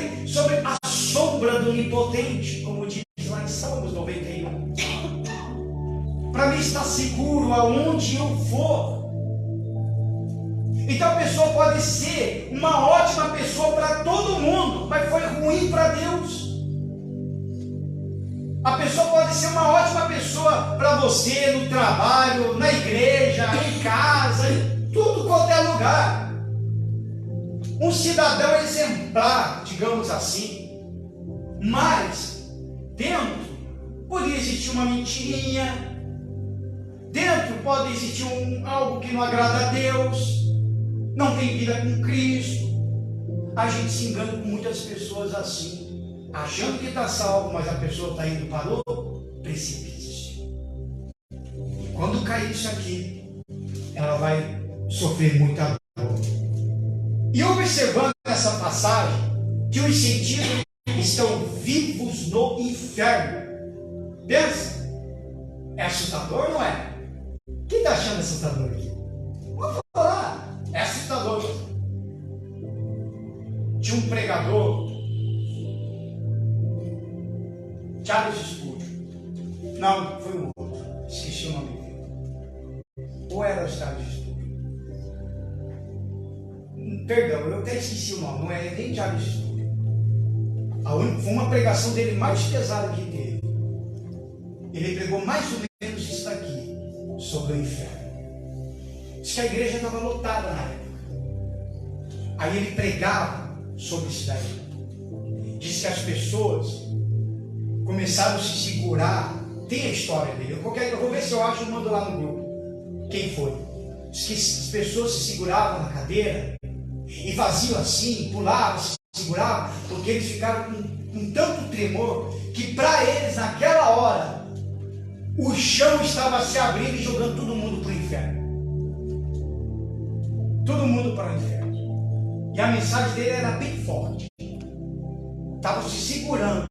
a sombra do Onipotente, como diz lá em Salmos 91. Para me estar seguro aonde eu for. Então a pessoa pode ser uma ótima pessoa para todo mundo, mas foi ruim para Deus. A pessoa pode ser uma ótima pessoa para você no trabalho, na igreja, em casa, em tudo quanto é lugar. Um cidadão exemplar, digamos assim. Mas dentro poderia existir uma mentirinha. Dentro pode existir algo que não agrada a Deus. Não tem vida com Cristo. A gente se engana com muitas pessoas assim, achando que está salvo, mas a pessoa está indo para o precipício. Quando cair isso aqui, ela vai sofrer muita dor. E observando essa passagem, que os sentidos estão vivos no inferno. Pensa, é assustador, não é? Quem está achando assustador aqui? Vamos falar. É assustador. Tinha um pregador, Charles Spurgeon. Não, foi um outro. Esqueci o nome dele. Ou era o Charles Spurgeon? Perdão, eu até esqueci o nome. Não é nem Charles Spurgeon. Foi uma pregação dele mais pesada que teve. Ele pregou mais ou menos isso aqui, sobre o inferno. Diz que a igreja estava lotada na época. Aí ele pregava sobre isso daí. Diz que as pessoas começaram a se segurar. Tem a história dele. Eu vou ver se eu acho e mando lá no grupo. Quem foi? Diz que as pessoas se seguravam na cadeira e faziam assim, pulavam, se seguravam, porque eles ficaram com tanto tremor que para eles naquela hora o chão estava se abrindo e jogando todo mundo para o inferno. Todo mundo para o inferno. E a mensagem dele era bem forte. Estavam se segurando.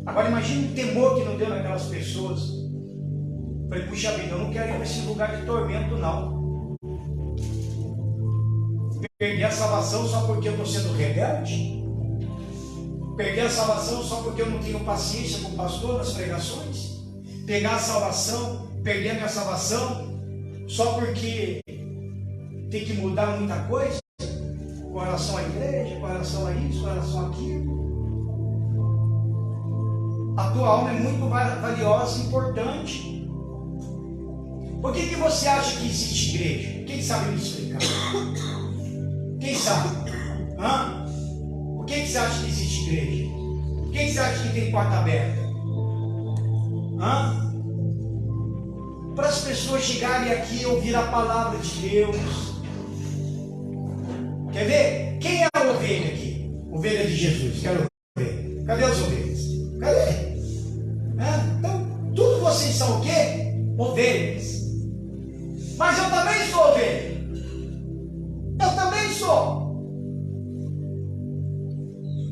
Agora imagine o temor que não deu naquelas pessoas. Falei, puxa vida, eu não quero ir para esse lugar de tormento, não. Perder a salvação só porque eu estou sendo rebelde? Perder a salvação só porque eu não tenho paciência com o pastor nas pregações? Pegar a salvação, perder a minha salvação só porque tem que mudar muita coisa com relação à igreja, com relação a isso, com relação àquilo? A tua alma é muito valiosa e importante. Por que você acha que existe igreja? Quem sabe me explicar? Quem sabe? Hã? Por que você acha que existe igreja? Por que você acha que tem porta aberta? Hã? Para as pessoas chegarem aqui e ouvir a palavra de Deus. Quer ver? Quem é a ovelha aqui? Ovelha de Jesus. Quero ver. Cadê as ovelhas? Cadê? Então, tudo vocês são o quê? Ovelhas. Mas eu também sou ovelha. Eu também sou.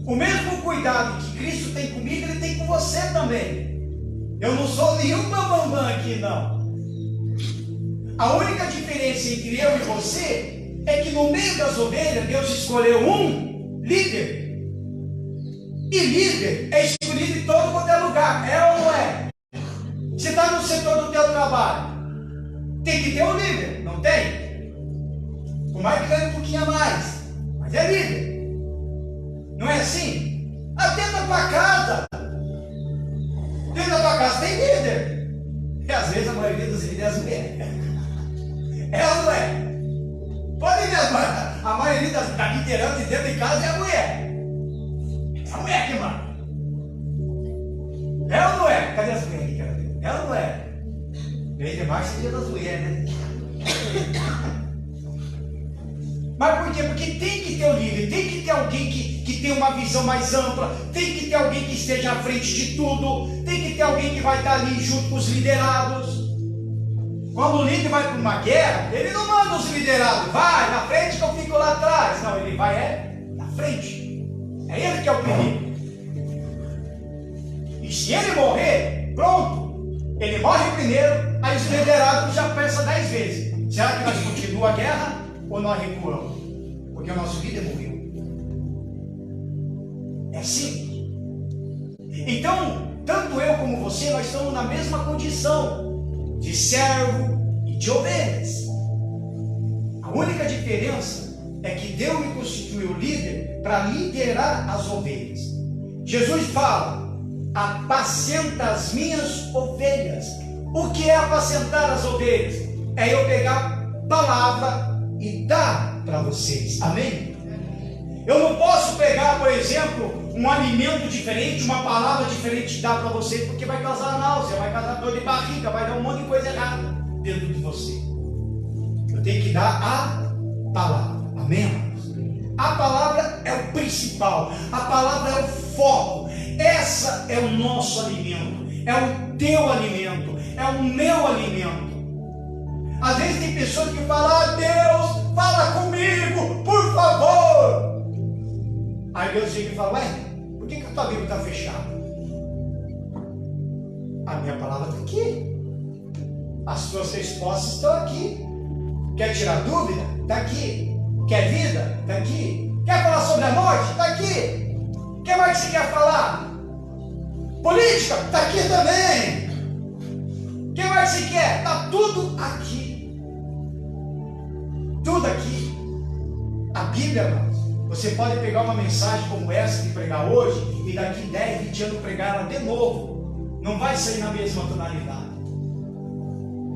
O mesmo cuidado que Cristo tem comigo, Ele tem com você também. Eu não sou nenhum bambambam aqui, não. A única diferença entre eu e você é que no meio das ovelhas, Deus escolheu um líder. E líder é escolhido em todo quanto é lugar. É ou não é? Você está no setor do teu trabalho. Tem que ter um líder, não tem? Por mais que ganhe um pouquinho a mais. Mas é líder. Não é assim? Até na tua casa. Dentro da tua casa tem líder. E às vezes a maioria dos líderes é as mulheres. É ou não é? Pode ver, a maioria da liderança dentro de casa é a mulher. A mulher que manda. É ou não é? Cadê as mulheres aqui, cara? É ou não é? Mês de março é dia das mulheres, né? Mas por quê? Porque tem que ter o líder, tem que ter alguém que tem uma visão mais ampla, tem que ter alguém que esteja à frente de tudo, tem que ter alguém que vai estar ali junto com os liderados. Quando o líder vai para uma guerra, ele não manda os liderados, vai na frente que eu fico lá atrás. Não, ele vai na frente. É ele que é o primeiro. E se ele morrer, pronto, ele morre primeiro, aí os liderados já pensam 10 vezes. Será que nós continuamos a guerra ou nós recuamos? Porque o nosso líder morreu. É assim. Então, tanto eu como você, nós estamos na mesma condição de servo e de ovelhas. A única diferença é que Deus me constituiu líder para liderar as ovelhas. Jesus fala: apacenta as minhas ovelhas. O que é apacentar as ovelhas? É eu pegar palavra e dar para vocês. Amém? Eu não posso pegar, por exemplo, um alimento diferente, uma palavra diferente e dar para vocês, porque vai causar náusea, vai causar dor de barriga, vai dar um monte de coisa errada dentro de você. Eu tenho que dar a palavra. Amém, amados? A palavra é o principal, a palavra é o foco. Essa é o nosso alimento, é o teu alimento, é o meu alimento. Às vezes tem pessoas que falam: ah, Deus, fala comigo, por favor. Aí Deus chega e fala: ué, por que a tua Bíblia está fechada? A minha palavra está aqui, as suas respostas estão aqui. Quer tirar dúvida? Está aqui. Quer vida? Está aqui. Quer falar sobre a morte? Está aqui. O que mais que você quer falar? Política? Está aqui também. O que mais você quer? Está tudo aqui. Tudo aqui. A Bíblia, irmãos, você pode pegar uma mensagem como essa que pregar hoje e daqui 10, 20 anos pregar ela de novo. Não vai sair na mesma tonalidade.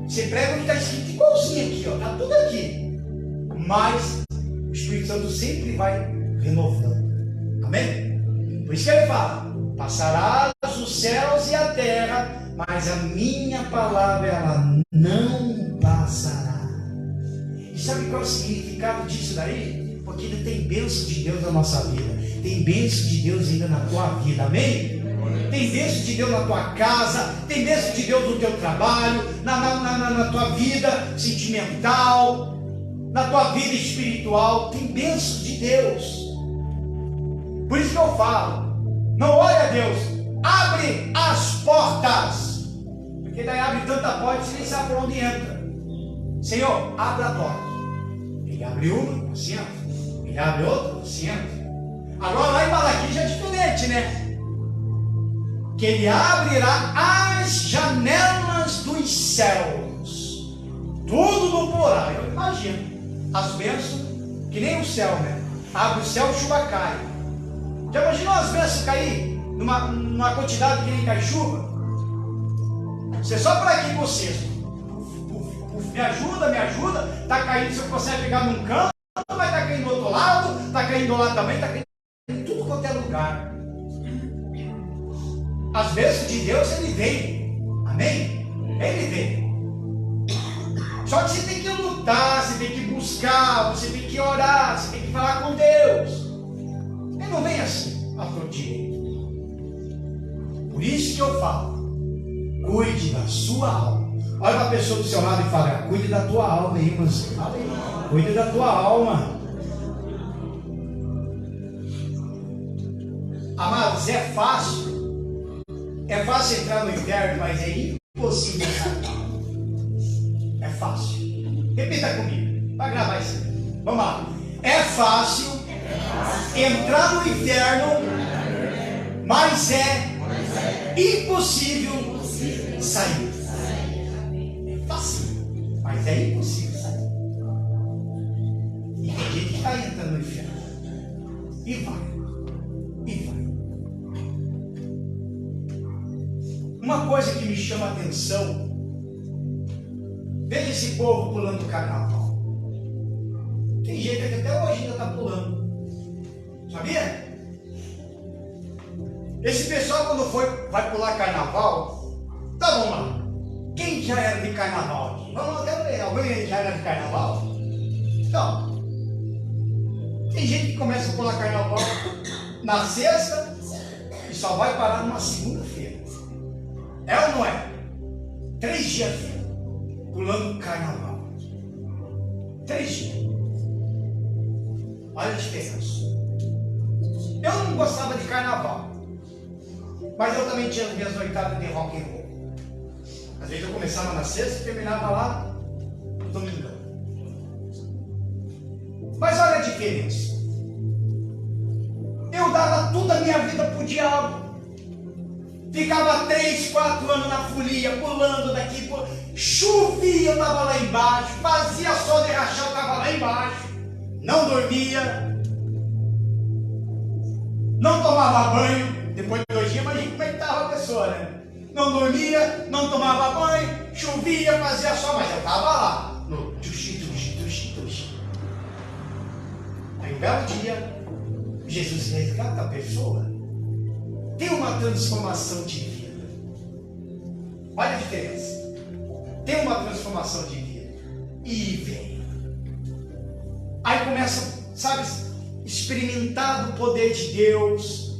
Você prega o que está escrito igualzinho aqui, ó. Está tudo aqui. Mas o Espírito Santo sempre vai renovando. Amém? Por isso que ele fala: passarás os céus e a terra, mas a minha palavra ela não passará. E sabe qual é o significado disso daí? Porque ainda tem bênção de Deus na nossa vida, tem bênção de Deus ainda na tua vida. Amém? Tem bênção de Deus na tua casa, tem bênção de Deus no teu trabalho, na tua vida sentimental, na tua vida espiritual. Tem bênção de Deus. Por isso que eu falo: não olha a Deus, abre as portas, porque daí abre tanta porta que você nem sabe por onde entra. Senhor, abre a porta. Ele abre uma, você entra. Ele abre outra, você entra. Agora lá em Malaquias já é diferente, né? Que ele abrirá as janelas dos céus, tudo no plural. Eu imagino as bênçãos que nem o céu, né? Abre o céu, chuva cai. Já imaginou as bênçãos cair numa quantidade que nem cai chuva? Você só para aqui com o cesto. Me ajuda. Está caindo, você consegue pegar num canto, mas está caindo do outro lado, está caindo lá também, está caindo em tudo quanto é lugar. As bênçãos de Deus, ele vem. Amém? Ele vem. Só que você tem que lutar, você tem que buscar, você tem que orar, você tem que falar com Deus. Ele não vem assim, a todo direito. Por isso que eu falo: cuide da sua alma. Olha para a pessoa do seu lado e fala: cuide da tua alma, irmãos. Cuide da tua alma. Amados, é fácil. É fácil entrar no inferno, mas é impossível sair. É fácil. Repita comigo, para gravar isso. Vamos lá. É fácil entrar no inferno, mas é impossível sair. É fácil, mas é impossível sair. E tem gente que está entrando no inferno. E vai. Uma coisa que me chama a atenção: veja esse povo pulando o carnaval. Tem gente que até hoje ainda está pulando. Sabia? Esse pessoal, quando vai pular carnaval, tá, vamos lá. Quem já era de carnaval aqui? Vamos lá, quero ver. Alguém já era de carnaval? Então, tem gente que começa a pular carnaval na sexta e só vai parar numa segunda-feira. É ou não é? 3 dias pulando carnaval. 3 dias. Olha a diferença. Eu não gostava de carnaval, mas eu também tinha as minhas noitadas de rock and roll. Às vezes eu começava na sexta e terminava lá no domingão. Mas olha a diferença. Eu dava toda a minha vida pro diabo. Ficava 3, 4 anos na folia, pulando daqui, chovia, eu estava lá embaixo, fazia sol de rachar, eu estava lá embaixo, não dormia, não tomava banho. Depois de 2 dias, imagina como é que estava a pessoa, né? Não dormia, não tomava banho, chovia, fazia sol, mas eu estava lá, no tuxi. Aí um belo dia, Jesus resgata a pessoa. Tem uma transformação de vida. Olha a diferença. Tem uma transformação de vida. E vem. Aí começa, sabe, experimentar o poder de Deus.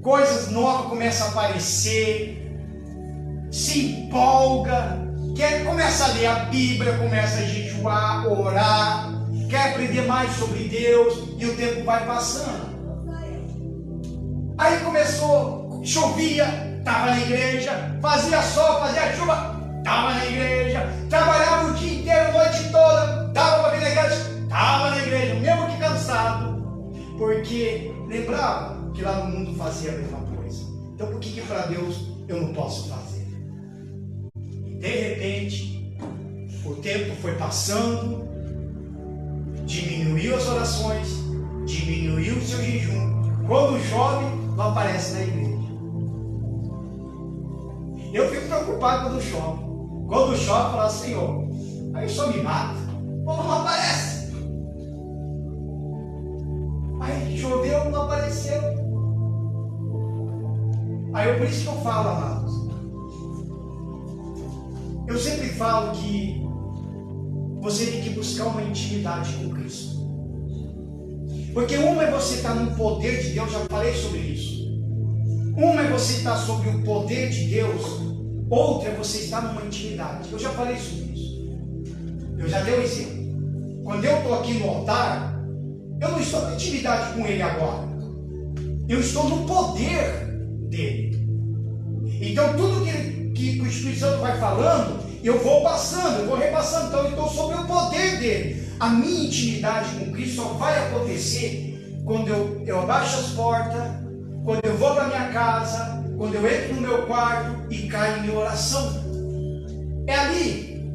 Coisas novas começam a aparecer. Se empolga. Começa a ler a Bíblia, começa a jejuar, orar. Quer aprender mais sobre Deus. E o tempo vai passando. Aí começou, chovia, estava na igreja, fazia sol, fazia chuva, estava na igreja, trabalhava o dia inteiro, a noite toda, dava para vir na igreja, estava na igreja, mesmo que cansado, porque lembrava que lá no mundo fazia a mesma coisa. Então por que para Deus eu não posso fazer? E de repente, o tempo foi passando, diminuiu as orações, diminuiu o seu jejum. Quando chove, não aparece na igreja. Eu fico preocupado quando chove. Quando chove, eu falo, Senhor, aí só me mata. O povo não aparece. Aí choveu, não apareceu. Aí por isso que eu falo, amados. Eu sempre falo que você tem que buscar uma intimidade com Cristo. Porque uma é você estar no poder de Deus, já falei sobre isso. Uma é você estar sobre o poder de Deus, outra é você estar numa intimidade. Eu já falei sobre isso. Eu já dei um exemplo. Quando eu estou aqui no altar, eu não estou em intimidade com Ele agora. Eu estou no poder dEle. Então tudo que o Espírito Santo vai falando, eu vou passando, eu vou repassando. Então eu estou sobre o poder dEle. A minha intimidade com Cristo só vai acontecer quando eu abaixo as portas, quando eu vou para minha casa, quando eu entro no meu quarto e caio em minha oração. É ali.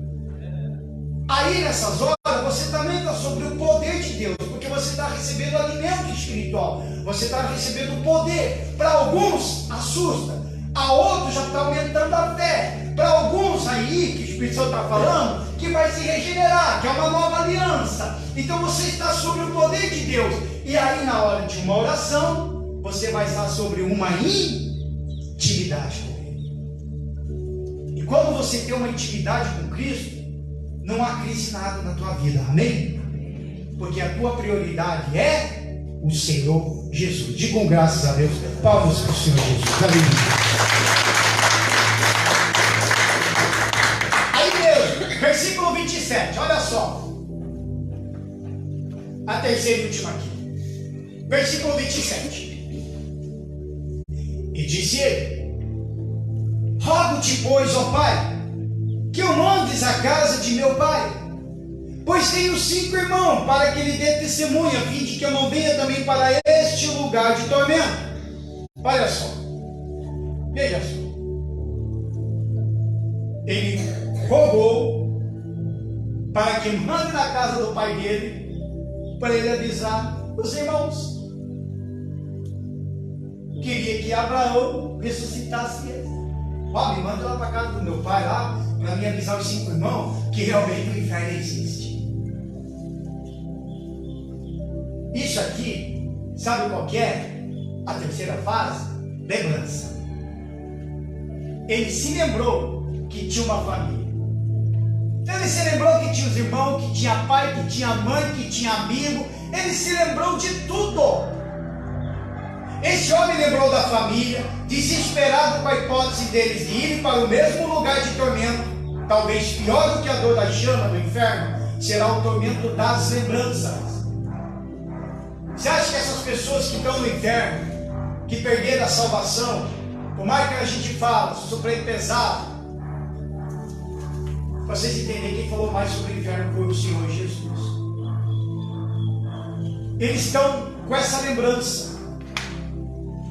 Aí nessas horas você também está sobre o poder de Deus, porque você está recebendo alimento espiritual, você está recebendo poder. Para alguns assusta, a outros já está aumentando a fé. Para alguns aí, que o Espírito Santo está falando, que vai se regenerar, que é uma nova aliança. Então você está sobre o poder de Deus. E aí na hora de uma oração, você vai estar sobre uma intimidade com Ele. E quando você tem uma intimidade com Cristo, não há crise nada na tua vida, amém? Porque a tua prioridade é o Senhor Jesus. Digam graças a Deus, palmas para o Senhor Jesus. Amém. Versículo 27, olha só. A terceira e última aqui. Versículo 27. E disse ele: rogo-te, pois, ó Pai, que eu mandes à casa de meu pai, pois tenho 5 irmãos, para que lhe dê testemunha, a fim de que eu não venha também para este lugar de tormento. Olha só. Veja só. Ele rogou para que mande na casa do pai dele, para ele avisar os irmãos. Queria que Abraão ressuscitasse ele. Ó, me manda lá para a casa do meu pai, lá, para me avisar os 5 irmãos, que realmente o inferno existe. Isso aqui, sabe qual que é? A terceira fase? Lembrança. Ele se lembrou que tinha uma família. Então ele se lembrou que tinha os irmãos, que tinha pai, que tinha mãe, que tinha amigo. Ele se lembrou de tudo. Esse homem lembrou da família, desesperado com a hipótese deles de irem para o mesmo lugar de tormento. Talvez pior do que a dor da chama do inferno, será o tormento das lembranças. Você acha que essas pessoas que estão no inferno, que perderam a salvação, por mais que a gente fala, sofrer pesado, para vocês entenderem, quem falou mais sobre o inferno foi o Senhor Jesus. Eles estão com essa lembrança,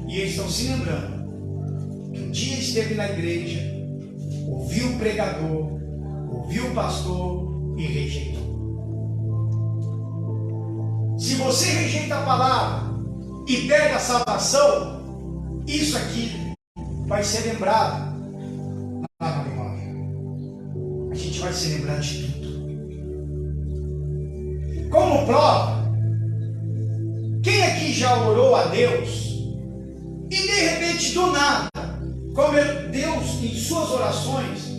e eles estão se lembrando que um dia esteve na igreja, ouviu o pregador, ouviu o pastor e rejeitou. Se você rejeita a palavra e perde a salvação, isso aqui vai ser lembrado lá na memória. A gente vai se lembrar de tudo. Como prova, quem aqui já orou a Deus e de repente do nada, como Deus em suas orações,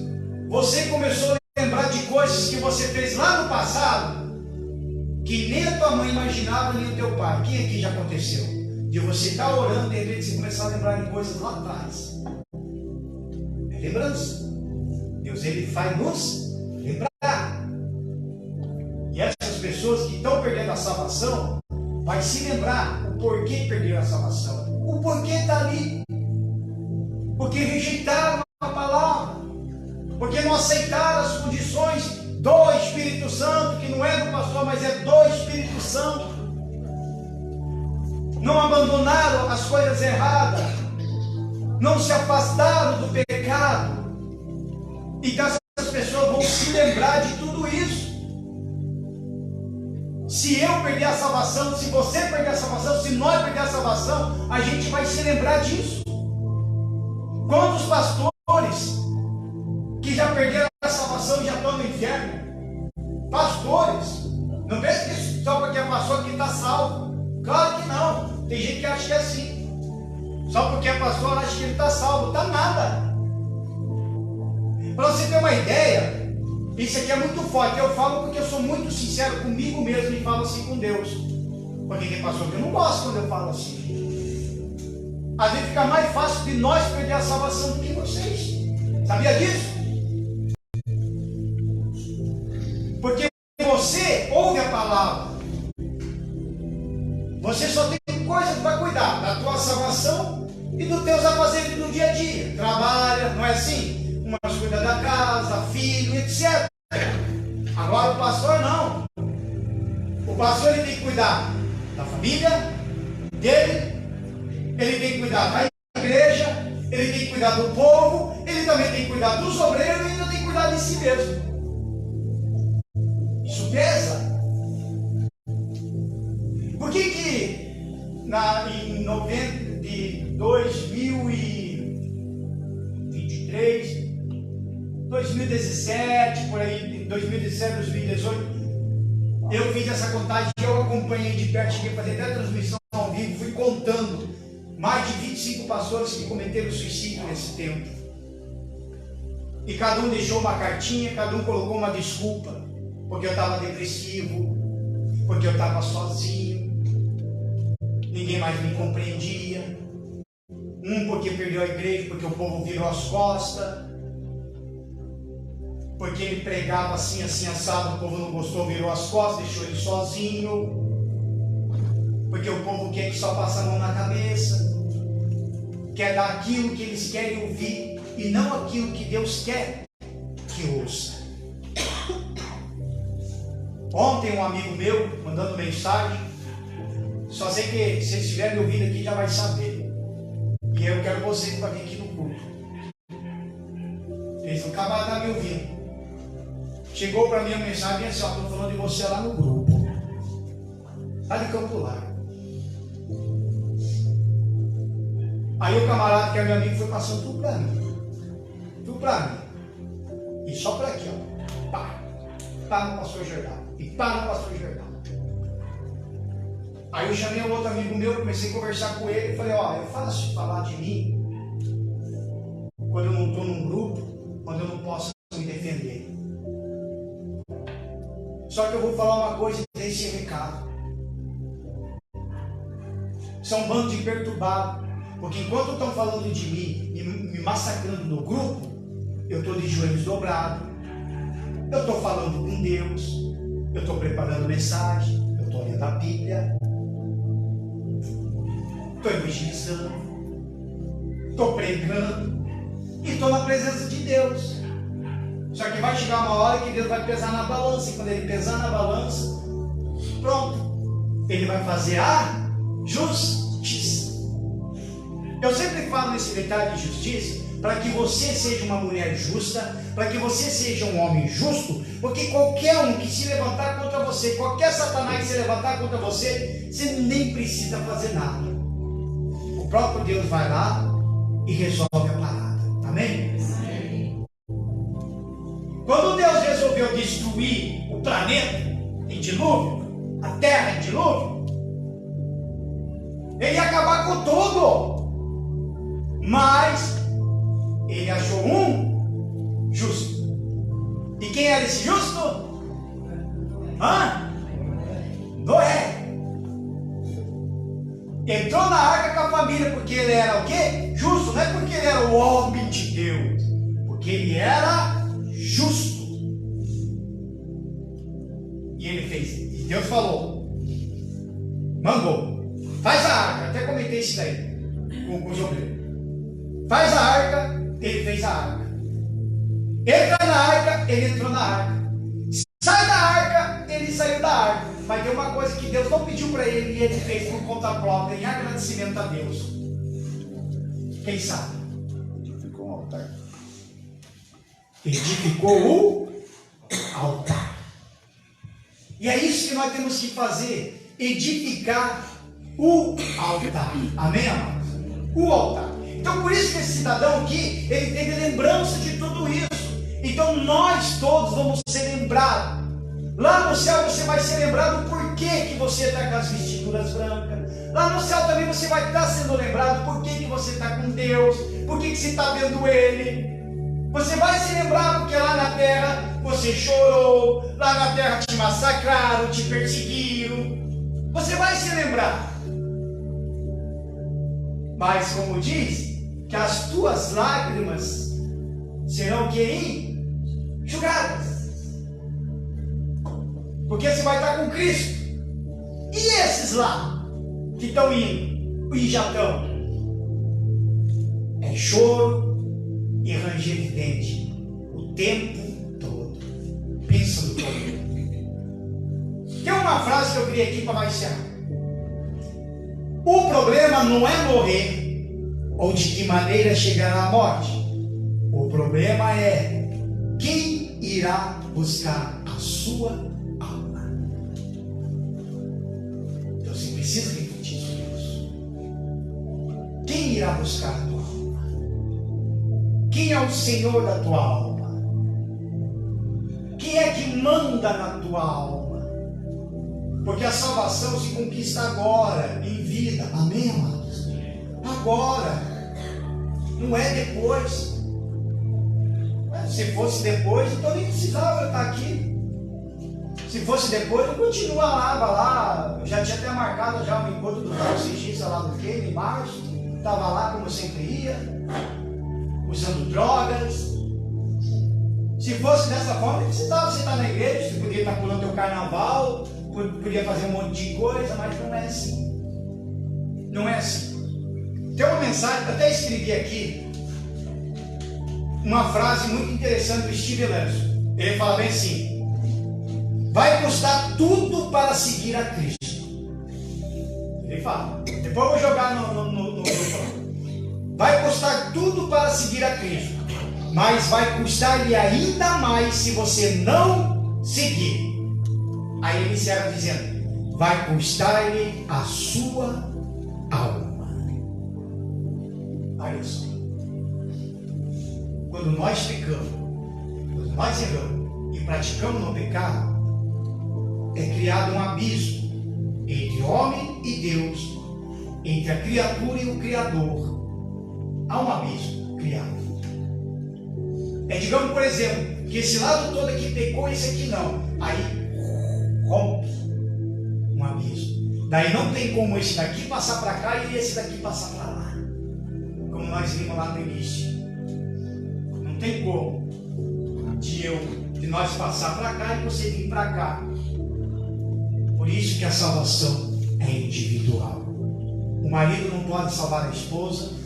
você começou a lembrar de coisas que você fez lá no passado, que nem a tua mãe imaginava, nem o teu pai. Quem aqui já aconteceu? De você estar orando e de repente você começar a lembrar de coisas lá atrás. É lembrança. Deus, ele faz nos lembrar. E essas pessoas que estão perdendo a salvação, vai se lembrar o porquê perderam a salvação. O porquê está ali. Porque rejeitaram a palavra. Porque não aceitaram as condições do Espírito Santo, que não é do pastor, mas é do Espírito Santo. Não abandonaram as coisas erradas. Não se afastaram do pecado. Então essas pessoas vão se lembrar de tudo isso. Se eu perder a salvação, se você perder a salvação, se nós perder a salvação, a gente vai se lembrar disso. Quantos pastores que já perderam a salvação e já estão no inferno? Pastores, não pense que só porque é pastor que está salvo. Claro que não. Tem gente que acha que é assim. Só porque é pastor acha que ele está salvo. Está nada. Para você ter uma ideia, isso aqui é muito forte. Eu falo porque eu sou muito sincero comigo mesmo e falo assim com Deus. Porque tem pastor que eu não gosto quando eu falo assim. Às vezes fica mais fácil de nós perder a salvação do que vocês. Sabia disso? Porque você ouve a palavra. Você só tem coisas para cuidar da tua salvação e dos teus afazeres do dia a dia. Trabalha, não é assim? Umas cuida da casa, filho, etc. Agora o pastor não. O pastor ele tem que cuidar da família dele, ele tem que cuidar da igreja, ele tem que cuidar do povo, ele também tem que cuidar dos obreiros e ainda tem que cuidar de si mesmo. Isso pesa. Por que em novembro de 2023, 2017, por aí, 2017, 2018, eu fiz essa contagem, eu acompanhei de perto, cheguei a fazer até transmissão ao vivo, fui contando mais de 25 pastores que cometeram suicídio nesse tempo. E cada um deixou uma cartinha, cada um colocou uma desculpa, porque eu estava depressivo, porque eu estava sozinho, ninguém mais me compreendia. Porque perdeu a igreja, porque o povo virou as costas, porque ele pregava assim, assim, assado, o povo não gostou, virou as costas, deixou ele sozinho, porque o povo quer que só passe a mão na cabeça, quer dar aquilo que eles querem ouvir e não aquilo que Deus quer que ouça. Ontem um amigo meu mandando mensagem, só sei que se eles estiverem me ouvindo aqui já vai saber. E eu quero você que vai vir aqui no culto. Eles não acabaram de estar me ouvindo. Chegou para mim a mensagem assim: estou falando de você lá no grupo, lá de Campo Largo. Aí o camarada que é meu amigo foi passando tudo para mim. Tudo para mim. E só para aqui, ó. Pá. Pá no pastor Jordão. E pá no pastor Jordão. Aí eu chamei um outro amigo meu, comecei a conversar com ele e falei: ó, é fácil falar de mim quando eu não estou num grupo, quando eu não posso me defender. falar uma coisa desse recado. São um bando de perturbados. Porque enquanto estão falando de mim e me massacrando no grupo, eu estou de joelhos dobrados. Eu estou falando com Deus. Eu estou preparando mensagem. Eu estou lendo a Bíblia. Estou evangelizando. Estou pregando. E estou na presença de Deus. Só que vai chegar uma hora que Deus vai pesar na balança. E quando Ele pesar na balança, pronto. Ele vai fazer a justiça. Eu sempre falo nesse detalhe de justiça, para que você seja uma mulher justa, para que você seja um homem justo, porque qualquer um que se levantar contra você, qualquer satanás que se levantar contra você, você nem precisa fazer nada. O próprio Deus vai lá e resolve a parada. Amém? Amém. Quando Deus resolveu destruir o planeta em dilúvio, a terra em dilúvio, Ele ia acabar com tudo. Mas Ele achou um justo. E quem era esse justo? Noé. Entrou na arca com a família porque ele era o quê? Justo. Não é porque ele era o homem de Deus, porque ele era justo. E ele fez. E Deus falou, mandou, faz a arca. Até comentei isso daí com os obreiros. Faz a arca, ele fez a arca. Entra na arca, ele entrou na arca. Sai da arca, ele saiu da arca. Mas tem uma coisa que Deus não pediu para ele e ele fez por conta própria, em agradecimento a Deus. Quem sabe? Edificou um altar. Edificou o altar. E é isso que nós temos que fazer: edificar o altar. Amém, amados? O altar. Então, por isso que esse cidadão aqui, ele teve lembrança de tudo isso. Então, nós todos vamos ser lembrados. Lá no céu você vai ser lembrado por que você está com as vestiduras brancas. Lá no céu também você vai estar sendo lembrado por que você está com Deus, por que você está vendo Ele. Você vai se lembrar porque lá na terra você chorou, lá na terra te massacraram, te perseguiram. Você vai se lembrar. Mas como diz, que as tuas lágrimas serão enxugadas. Porque você vai estar com Cristo. E esses lá, que estão indo, e já estão, é choro e ranger de dente, o tempo todo. Pensa no todo. Tem uma frase que eu criei aqui para mais encerrar. O problema não é morrer, ou de que maneira chegará a morte. O problema é quem irá buscar a sua alma. Então você precisa refletir sobre isso. Quem irá buscar a tua alma? Quem é o Senhor da tua alma? Quem é que manda na tua alma? Porque a salvação se conquista agora, em vida. Amém, amados? Agora. Não é depois. Se fosse depois, então nem precisava eu estar aqui. Se fosse depois, eu continuava lá. Eu já tinha até marcado já o encontro do Tarcísio lá no Queime, em março. Estava lá como eu sempre ia, usando drogas. Se fosse dessa forma, não precisava você estar na igreja. Você podia estar pulando teu carnaval, podia fazer um monte de coisa, mas não é assim. Não é assim. Tem uma mensagem, eu até escrevi aqui, uma frase muito interessante do Steve Lanson. Ele fala bem assim: vai custar tudo para seguir a Cristo. Ele fala, depois eu vou jogar no vai custar tudo para seguir a Cristo, mas vai custar-lhe ainda mais se você não seguir. Aí ele encerra dizendo: vai custar-lhe a sua alma. Olha só. Quando nós pecamos, quando nós erramos e praticamos no pecado, é criado um abismo entre homem e Deus, entre a criatura e o Criador. Há um abismo criado. Digamos, por exemplo, que esse lado todo aqui pecou e esse aqui não. Aí rompe um abismo. Daí não tem como esse daqui passar para cá e esse daqui passar para lá, como nós vimos lá no início. Não tem como de nós passar para cá e você vir para cá. Por isso que a salvação é individual. O marido não pode salvar a esposa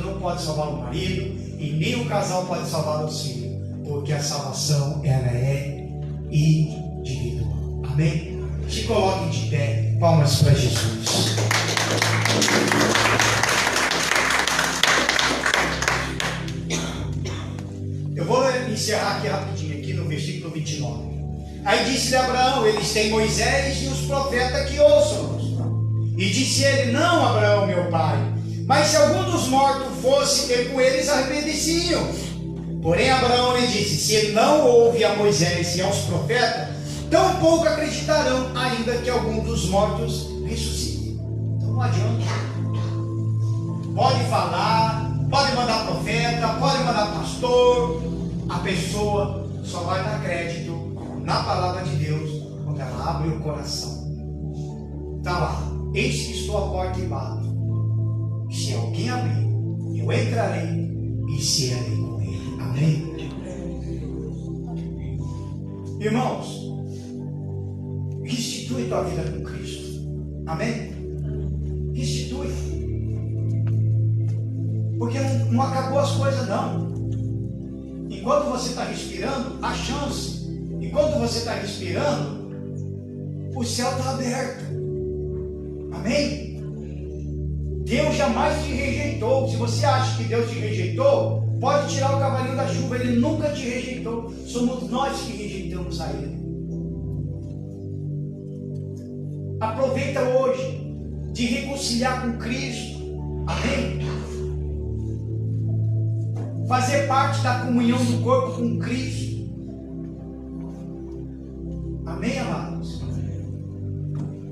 não pode salvar o marido, e nem o casal pode salvar o filho, porque a salvação ela é individual. Amém? Se coloquem de pé, palmas para Jesus. Eu vou encerrar aqui rapidinho, aqui no versículo 29. Aí disse-lhe Abraão: eles têm Moisés e os profetas que ouçam-nos. E disse ele: não, Abraão, meu pai, mas se algum dos mortos fosse ter com eles, arrependeciam. Porém Abraão lhe disse: se não ouve a Moisés e aos profetas, tampouco acreditarão, ainda que algum dos mortos ressuscite. Então não adianta. Pode falar, pode mandar profeta, pode mandar pastor, a pessoa só vai dar crédito na palavra de Deus quando ela abre o coração. Está lá: eis que estou à porta e bato. Se alguém abrir, eu entrarei e cearei com ele. Amém? Irmãos, restitui tua vida com Cristo. Amém? Restitui. Porque não acabou as coisas, não. Enquanto você está respirando, há chance. Enquanto você está respirando, o céu está aberto. Amém? Deus jamais te rejeitou. Se você acha que Deus te rejeitou, pode tirar o cavalinho da chuva. Ele nunca te rejeitou. Somos nós que rejeitamos a Ele. Aproveita hoje de reconciliar com Cristo. Amém? Fazer parte da comunhão do corpo com Cristo. Amém, amados?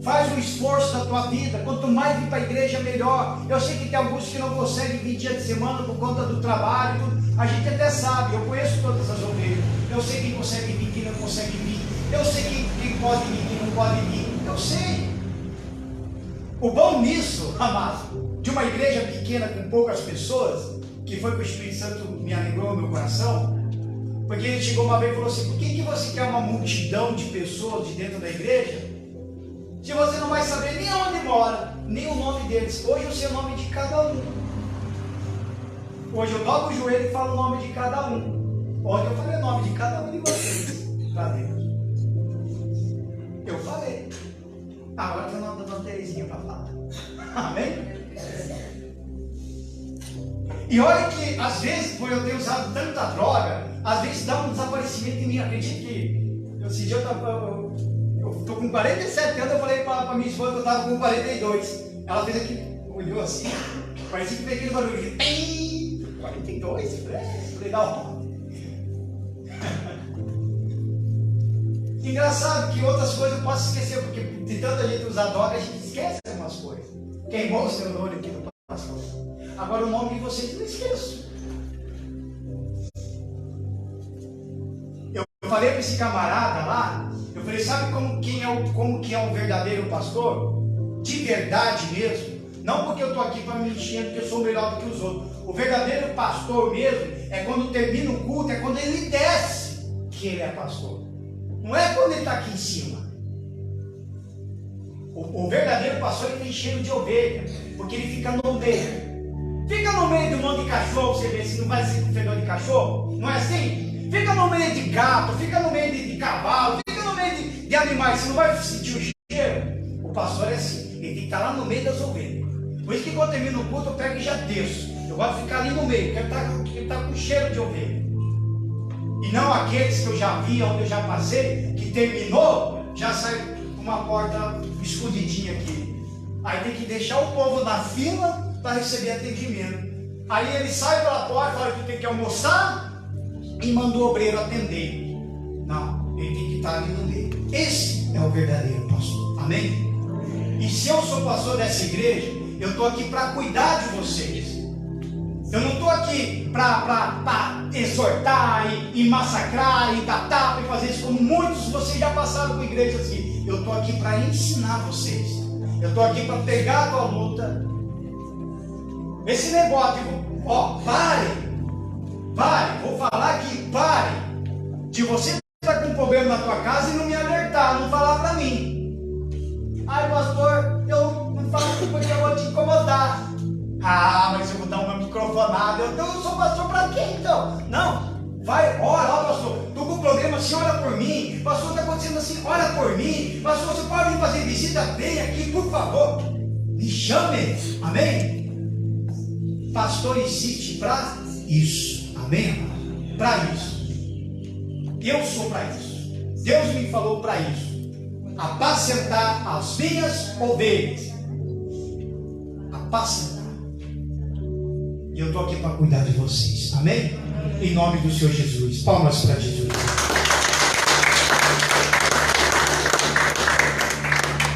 Faz um esforço da tua vida. Quanto mais vir para a igreja, melhor. Eu sei que tem alguns que não conseguem vir dia de semana por conta do trabalho. A gente até sabe. Eu conheço todas as ovelhas. Eu sei quem consegue vir, quem não consegue vir. Eu sei quem pode vir, quem não pode vir. Eu sei. O bom nisso, amado, de uma igreja pequena com poucas pessoas, que foi que o Espírito Santo me alegrou no meu coração, porque ele chegou uma vez e falou assim: por que você quer uma multidão de pessoas de dentro da igreja, se você não vai saber nem onde mora, nem o nome deles? Hoje eu sei o nome de cada um. Hoje eu dobro o joelho e falo o nome de cada um. Ontem eu falei o nome de cada um de vocês para Deus. Eu falei. Agora tem o nome da dona Terezinha para falar. Amém? E olha que às vezes, por eu ter usado tanta droga, às vezes dá um desaparecimento em mim. Acredite que esse dia eu estou com 47 anos, eu falei para minha esposa que eu estava com 42. Ela fez aqui, olhou assim, parecia que fez aquele barulho de 42? Falei, dá uma. Engraçado que outras coisas eu posso esquecer, porque de tanta gente usar droga, a gente esquece algumas coisas. Queimou o seu nome aqui no pastor. Agora o nome de vocês eu não esqueço. Eu falei para esse camarada lá, eu falei: sabe como que é um verdadeiro pastor? De verdade mesmo. Não porque eu estou aqui para me encher, porque eu sou melhor do que os outros. O verdadeiro pastor mesmo é quando termina o culto, é quando ele desce que ele é pastor. Não é quando ele está aqui em cima. O verdadeiro pastor, ele tem cheiro de ovelha, porque ele fica no meio. Fica no meio de um monte de cachorro, você vê se não vai ser com fedor de cachorro? Não é assim? Fica no meio de gato, fica no meio de cavalo, fica no meio de animais, você não vai sentir o cheiro? O pastor é assim, ele tem que estar lá no meio das ovelhas. Por isso que quando termina o culto, eu pego e já desço. Eu gosto de ficar ali no meio, porque ele está com cheiro de ovelha. E não aqueles que eu já vi, onde eu já passei, que terminou, já sai com uma porta escondidinha aqui. Aí tem que deixar o povo na fila para receber atendimento. Aí ele sai pela porta, fala que tem que almoçar e manda o obreiro atender. Não, ele tem que estar ali no meio. Esse é o verdadeiro pastor. Amém? E se eu sou pastor dessa igreja, eu estou aqui para cuidar de vocês. Eu não estou aqui para exortar e massacrar e dar tapa e fazer isso, como muitos de vocês já passaram com igrejas assim. Eu estou aqui para ensinar vocês. Eu estou aqui para pegar a tua luta. Esse negócio, pare, vou falar aqui, pare de você estar com um problema na tua casa e não me alertar, não falar para mim. Ai, pastor, eu não falo porque eu vou te incomodar. Ah, mas eu vou dar uma microfonada. Eu sou pastor para quê então? Não, vai, ora, pastor, estou com problema, assim, ora por mim. Pastor, está acontecendo assim, ora por mim. Pastor, você pode vir fazer visita? Vem aqui, por favor. Me chame, amém? Pastor existe para isso, amém, amado? Para isso. Eu sou para isso. Deus me falou para isso. Apacentar as minhas ovelhas. Apacentar. E eu estou aqui para cuidar de vocês, amém? Em nome do Senhor Jesus. Palmas para Jesus.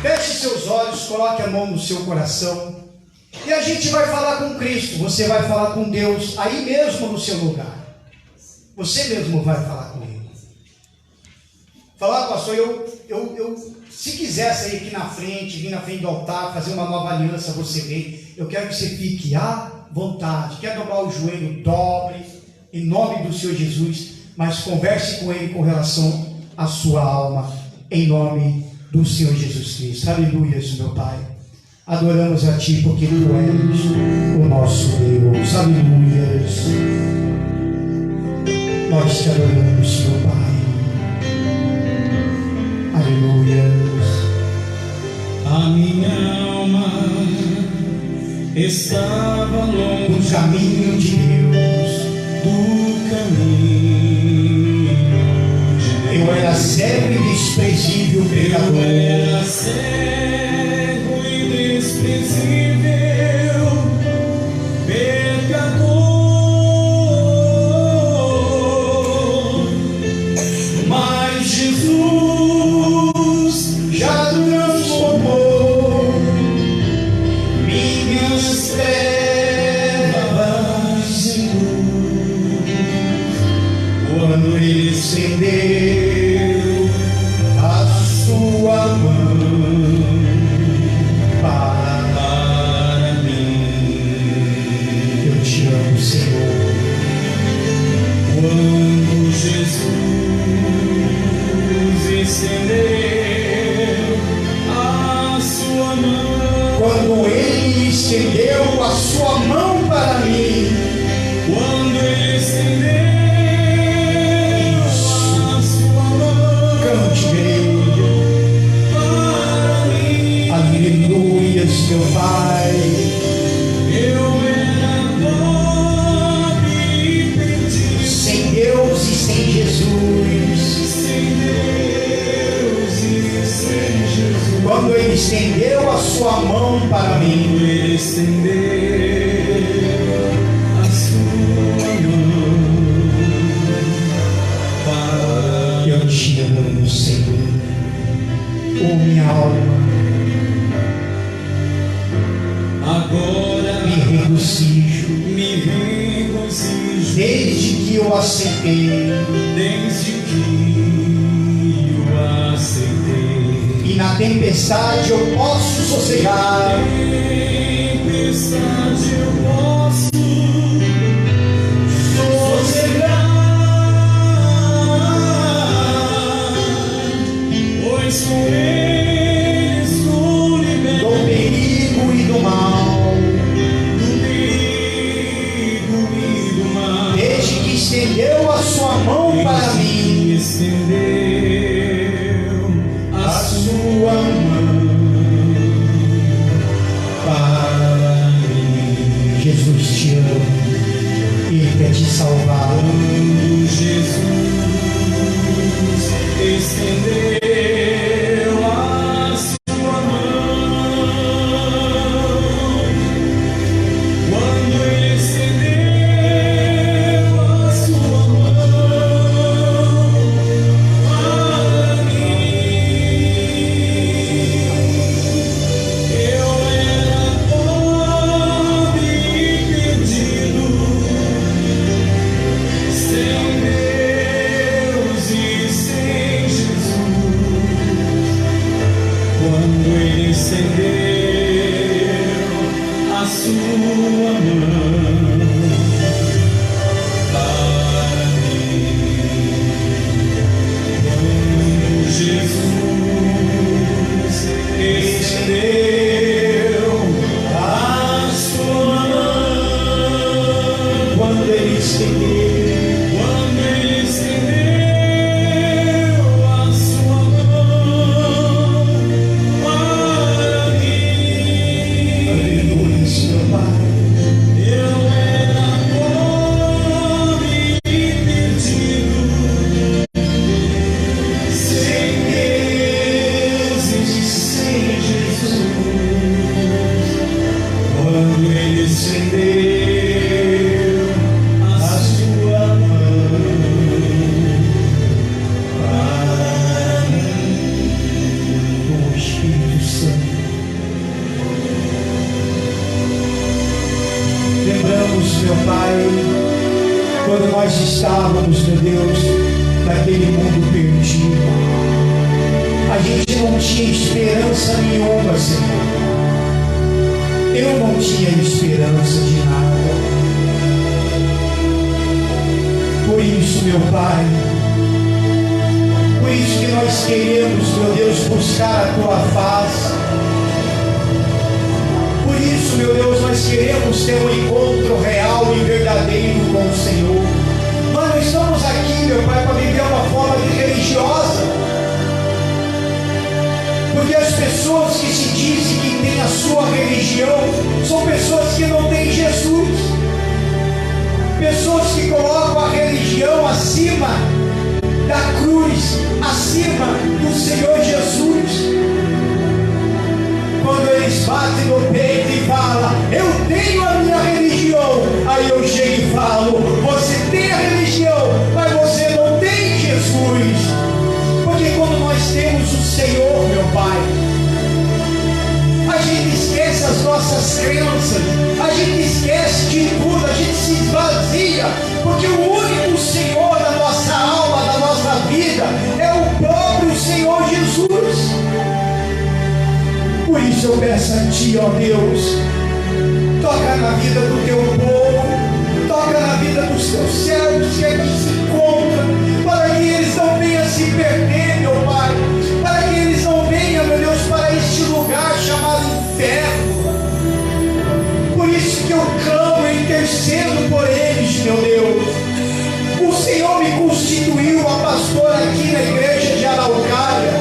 Feche seus olhos, coloque a mão no seu coração. E a gente vai falar com Cristo. Você vai falar com Deus aí mesmo no seu lugar. Você mesmo vai falar com Ele. Falar, pastor, eu se quiser sair aqui na frente, vir na frente do altar, fazer uma nova aliança, você vem. Eu quero que você fique à vontade. Quer dobrar o joelho, dobre, em nome do Senhor Jesus. Mas converse com Ele com relação à sua alma, em nome do Senhor Jesus Cristo. Aleluia, meu Pai. Adoramos a Ti porque Tu és o nosso Deus. Aleluia. Nós te adoramos, meu Pai. Aleluia. A minha alma estava longe Do caminho de Deus. do caminho de Deus. Eu era cego e desprezível Eu pecador. era cego e desprezível pecador, mas Jesus Já transformou minhas trevas em luz. Quando Ele estendeu a sua mão para mim. eu te amo, Senhor. Quando Jesus estendeu a sua mão, Quando Ele estendeu a sua mão para mim, quando Ele estendeu a sua mão cante bem. para mim, Aleluias, meu Pai. eu era pobre e perdido, Sem Deus e sem Jesus. sem Deus e sem Jesus. Quando Ele estendeu a sua mão para mim, Quando Ele estendeu a sua mão para eu te amo, Senhor. Oh, minha alma, agora me regozijo, me regozijo desde que eu aceitei, desde que eu aceitei. e na tempestade eu posso sossegar. Tempestade eu posso sossegar, pois com Ele estou Do liberto perigo e do mal, do perigo e do mal. desde que estendeu a sua mão para mim, Estendeu a a sua mão para mim. Jesus te ama, Ele quer te salvar. Quando Jesus estendeu quando Ele estendeu a sua mão para mim, quando Jesus estendeu a sua mão, quando Ele estendeu a sua mão para mim. aleluia, meu Pai. Eu era pobre e perdido, sem Deus e sem Jesus. Quando Ele estendeu a sua mão para mim. O Espírito Santo. Lembramos, meu Pai, quando nós estávamos, meu Deus, naquele mundo perdido. A gente não tinha esperança nenhuma, Senhor. Eu não tinha esperança de nada. Por isso, meu Pai, por isso que nós queremos, meu Deus, buscar a Tua face. Por isso, meu Deus, nós queremos ter um encontro real e verdadeiro com o Senhor. Nós não estamos aqui, meu Pai, para viver uma forma de religiosa. Porque as pessoas que se dizem que têm a sua religião são pessoas que não têm Jesus. Pessoas que colocam a religião acima da cruz, acima do Senhor Jesus. Quando eles batem no peito e falam, eu tenho a minha religião, aí eu chego e falo, você tem a religião, mas você não tem Jesus. Porque quando nós temos o Senhor, meu Pai, a gente esquece as nossas crenças, a gente esquece de tudo, a gente se esvazia, porque o único Senhor da nossa alma, da nossa vida, é o próprio Senhor Jesus. Por isso eu peço a Ti, ó Deus, toca na vida do Teu povo, toca na vida dos Teus servos que aqui se encontram, para que eles não venham se perder, meu Pai, para que eles não venham, meu Deus, para este lugar chamado inferno. Por isso que eu clamo e intercedo por eles, meu Deus. O Senhor me constituiu a pastora aqui na igreja de Araucária,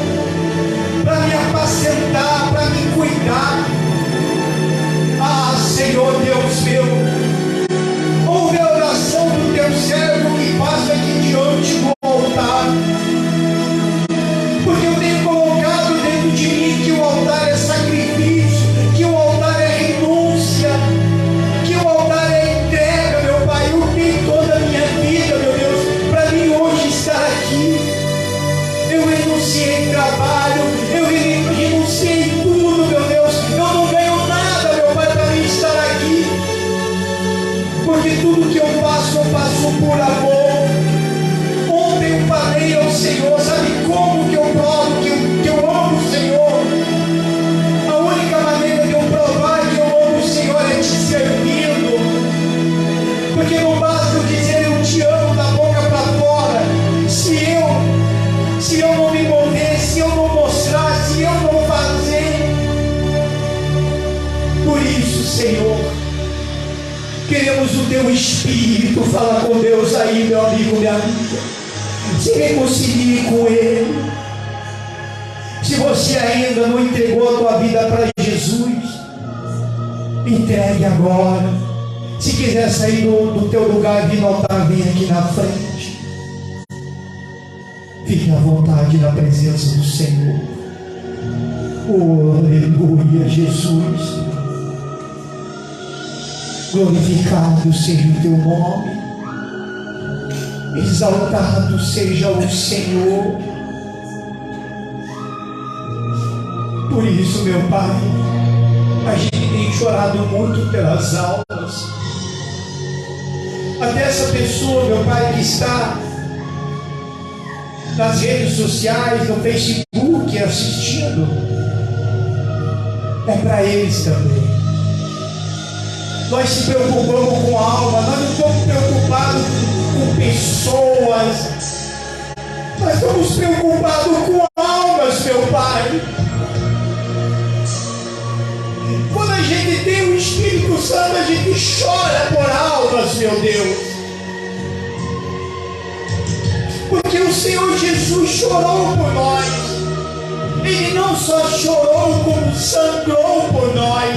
para me apacentar, para me cuidar. Ah, Senhor Deus meu, ouve a oração do Teu servo que passa aqui diante do altar, porque eu tenho colocado dentro de mim que o altar é sacrifício, que o altar é renúncia, que o altar é entrega, meu Pai. Eu tenho toda a minha vida, meu Deus, para mim hoje estar aqui. Eu renunciei trabalho, eu renunciei tudo, meu Deus. Eu não ganho nada, meu Pai, para mim estar aqui, porque tudo que eu faço por amor. Ontem eu falei ao Senhor, sabe como que eu provo que eu amo o Senhor? A única maneira de eu provar que eu amo o Senhor é te servindo, porque não basta eu dizer eu te amo da boca para fora, se eu não me mover, se eu não mostrar, se eu não fazer. Por isso, Senhor, queremos o Teu Espírito. Fala com Deus aí, meu amigo, minha amiga. Se reconcilie com Ele. Se você ainda não entregou a tua vida para Jesus, entregue agora. Se quiser sair do teu lugar e vir no altar, vem aqui na frente. Fique à vontade na presença do Senhor. Oh, aleluia, Jesus. Glorificado seja o Teu nome, exaltado seja o Senhor. Por isso, meu Pai, a gente tem chorado muito pelas almas. Até essa pessoa, meu Pai, que está nas redes sociais, no Facebook, assistindo, é para eles também. Nós se preocupamos com a alma, nós não estamos preocupados com pessoas, nós estamos preocupados com almas, meu Pai. Quando a gente tem o Espírito Santo, a gente chora por almas, meu Deus. Porque o Senhor Jesus chorou por nós. Ele não só chorou, como sangrou por nós.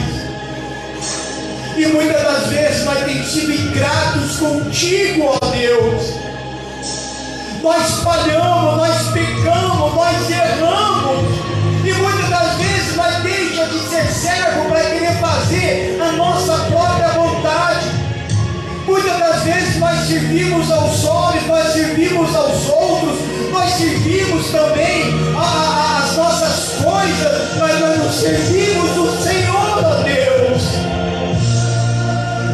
E muitas das vezes nós temos sido ingratos contigo, ó Deus. Nós falhamos, nós pecamos, nós erramos. E muitas das vezes nós deixamos de ser servo para querer fazer a nossa própria vontade. Muitas das vezes nós servimos aos homens, nós servimos aos outros, nós servimos também as nossas coisas, mas nós não servimos o Senhor, ó Deus.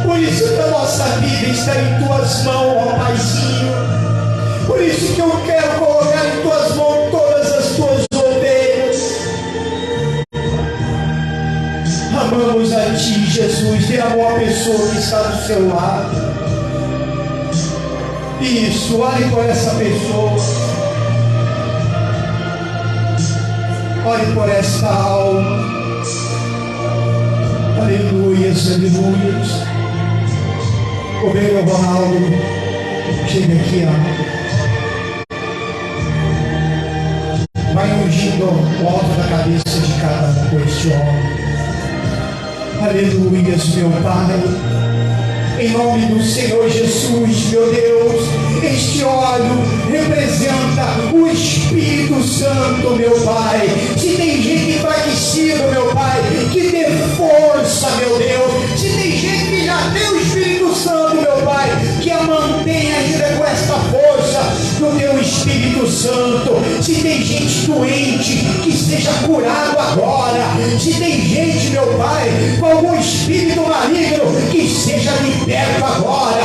Por isso que a nossa vida está em tuas mãos, ó Paizinho. Por isso que eu quero colocar em tuas mãos todas as tuas ovelhas. Amamos a ti, Jesus. Dê amor à pessoa que está do seu lado. Isso, ore por essa pessoa. Ore por esta alma. Aleluias, aleluias. O meu Ronaldo, chega aqui, ó. Vai ungindo o alto da cabeça de cada um este homem. Aleluias, meu Pai. Em nome do Senhor Jesus, meu Deus, este óleo representa o Espírito Santo, meu Pai. Se tem gente enfraquecida, meu Pai, que dê força, meu Deus. Se tem gente que já tem o Espírito Santo, meu Pai, que a mantenha ainda com esta força do teu Espírito Santo. Se tem gente doente, que seja curado agora. Se tem gente, meu Pai, com algum espírito maligno, que seja liberto agora.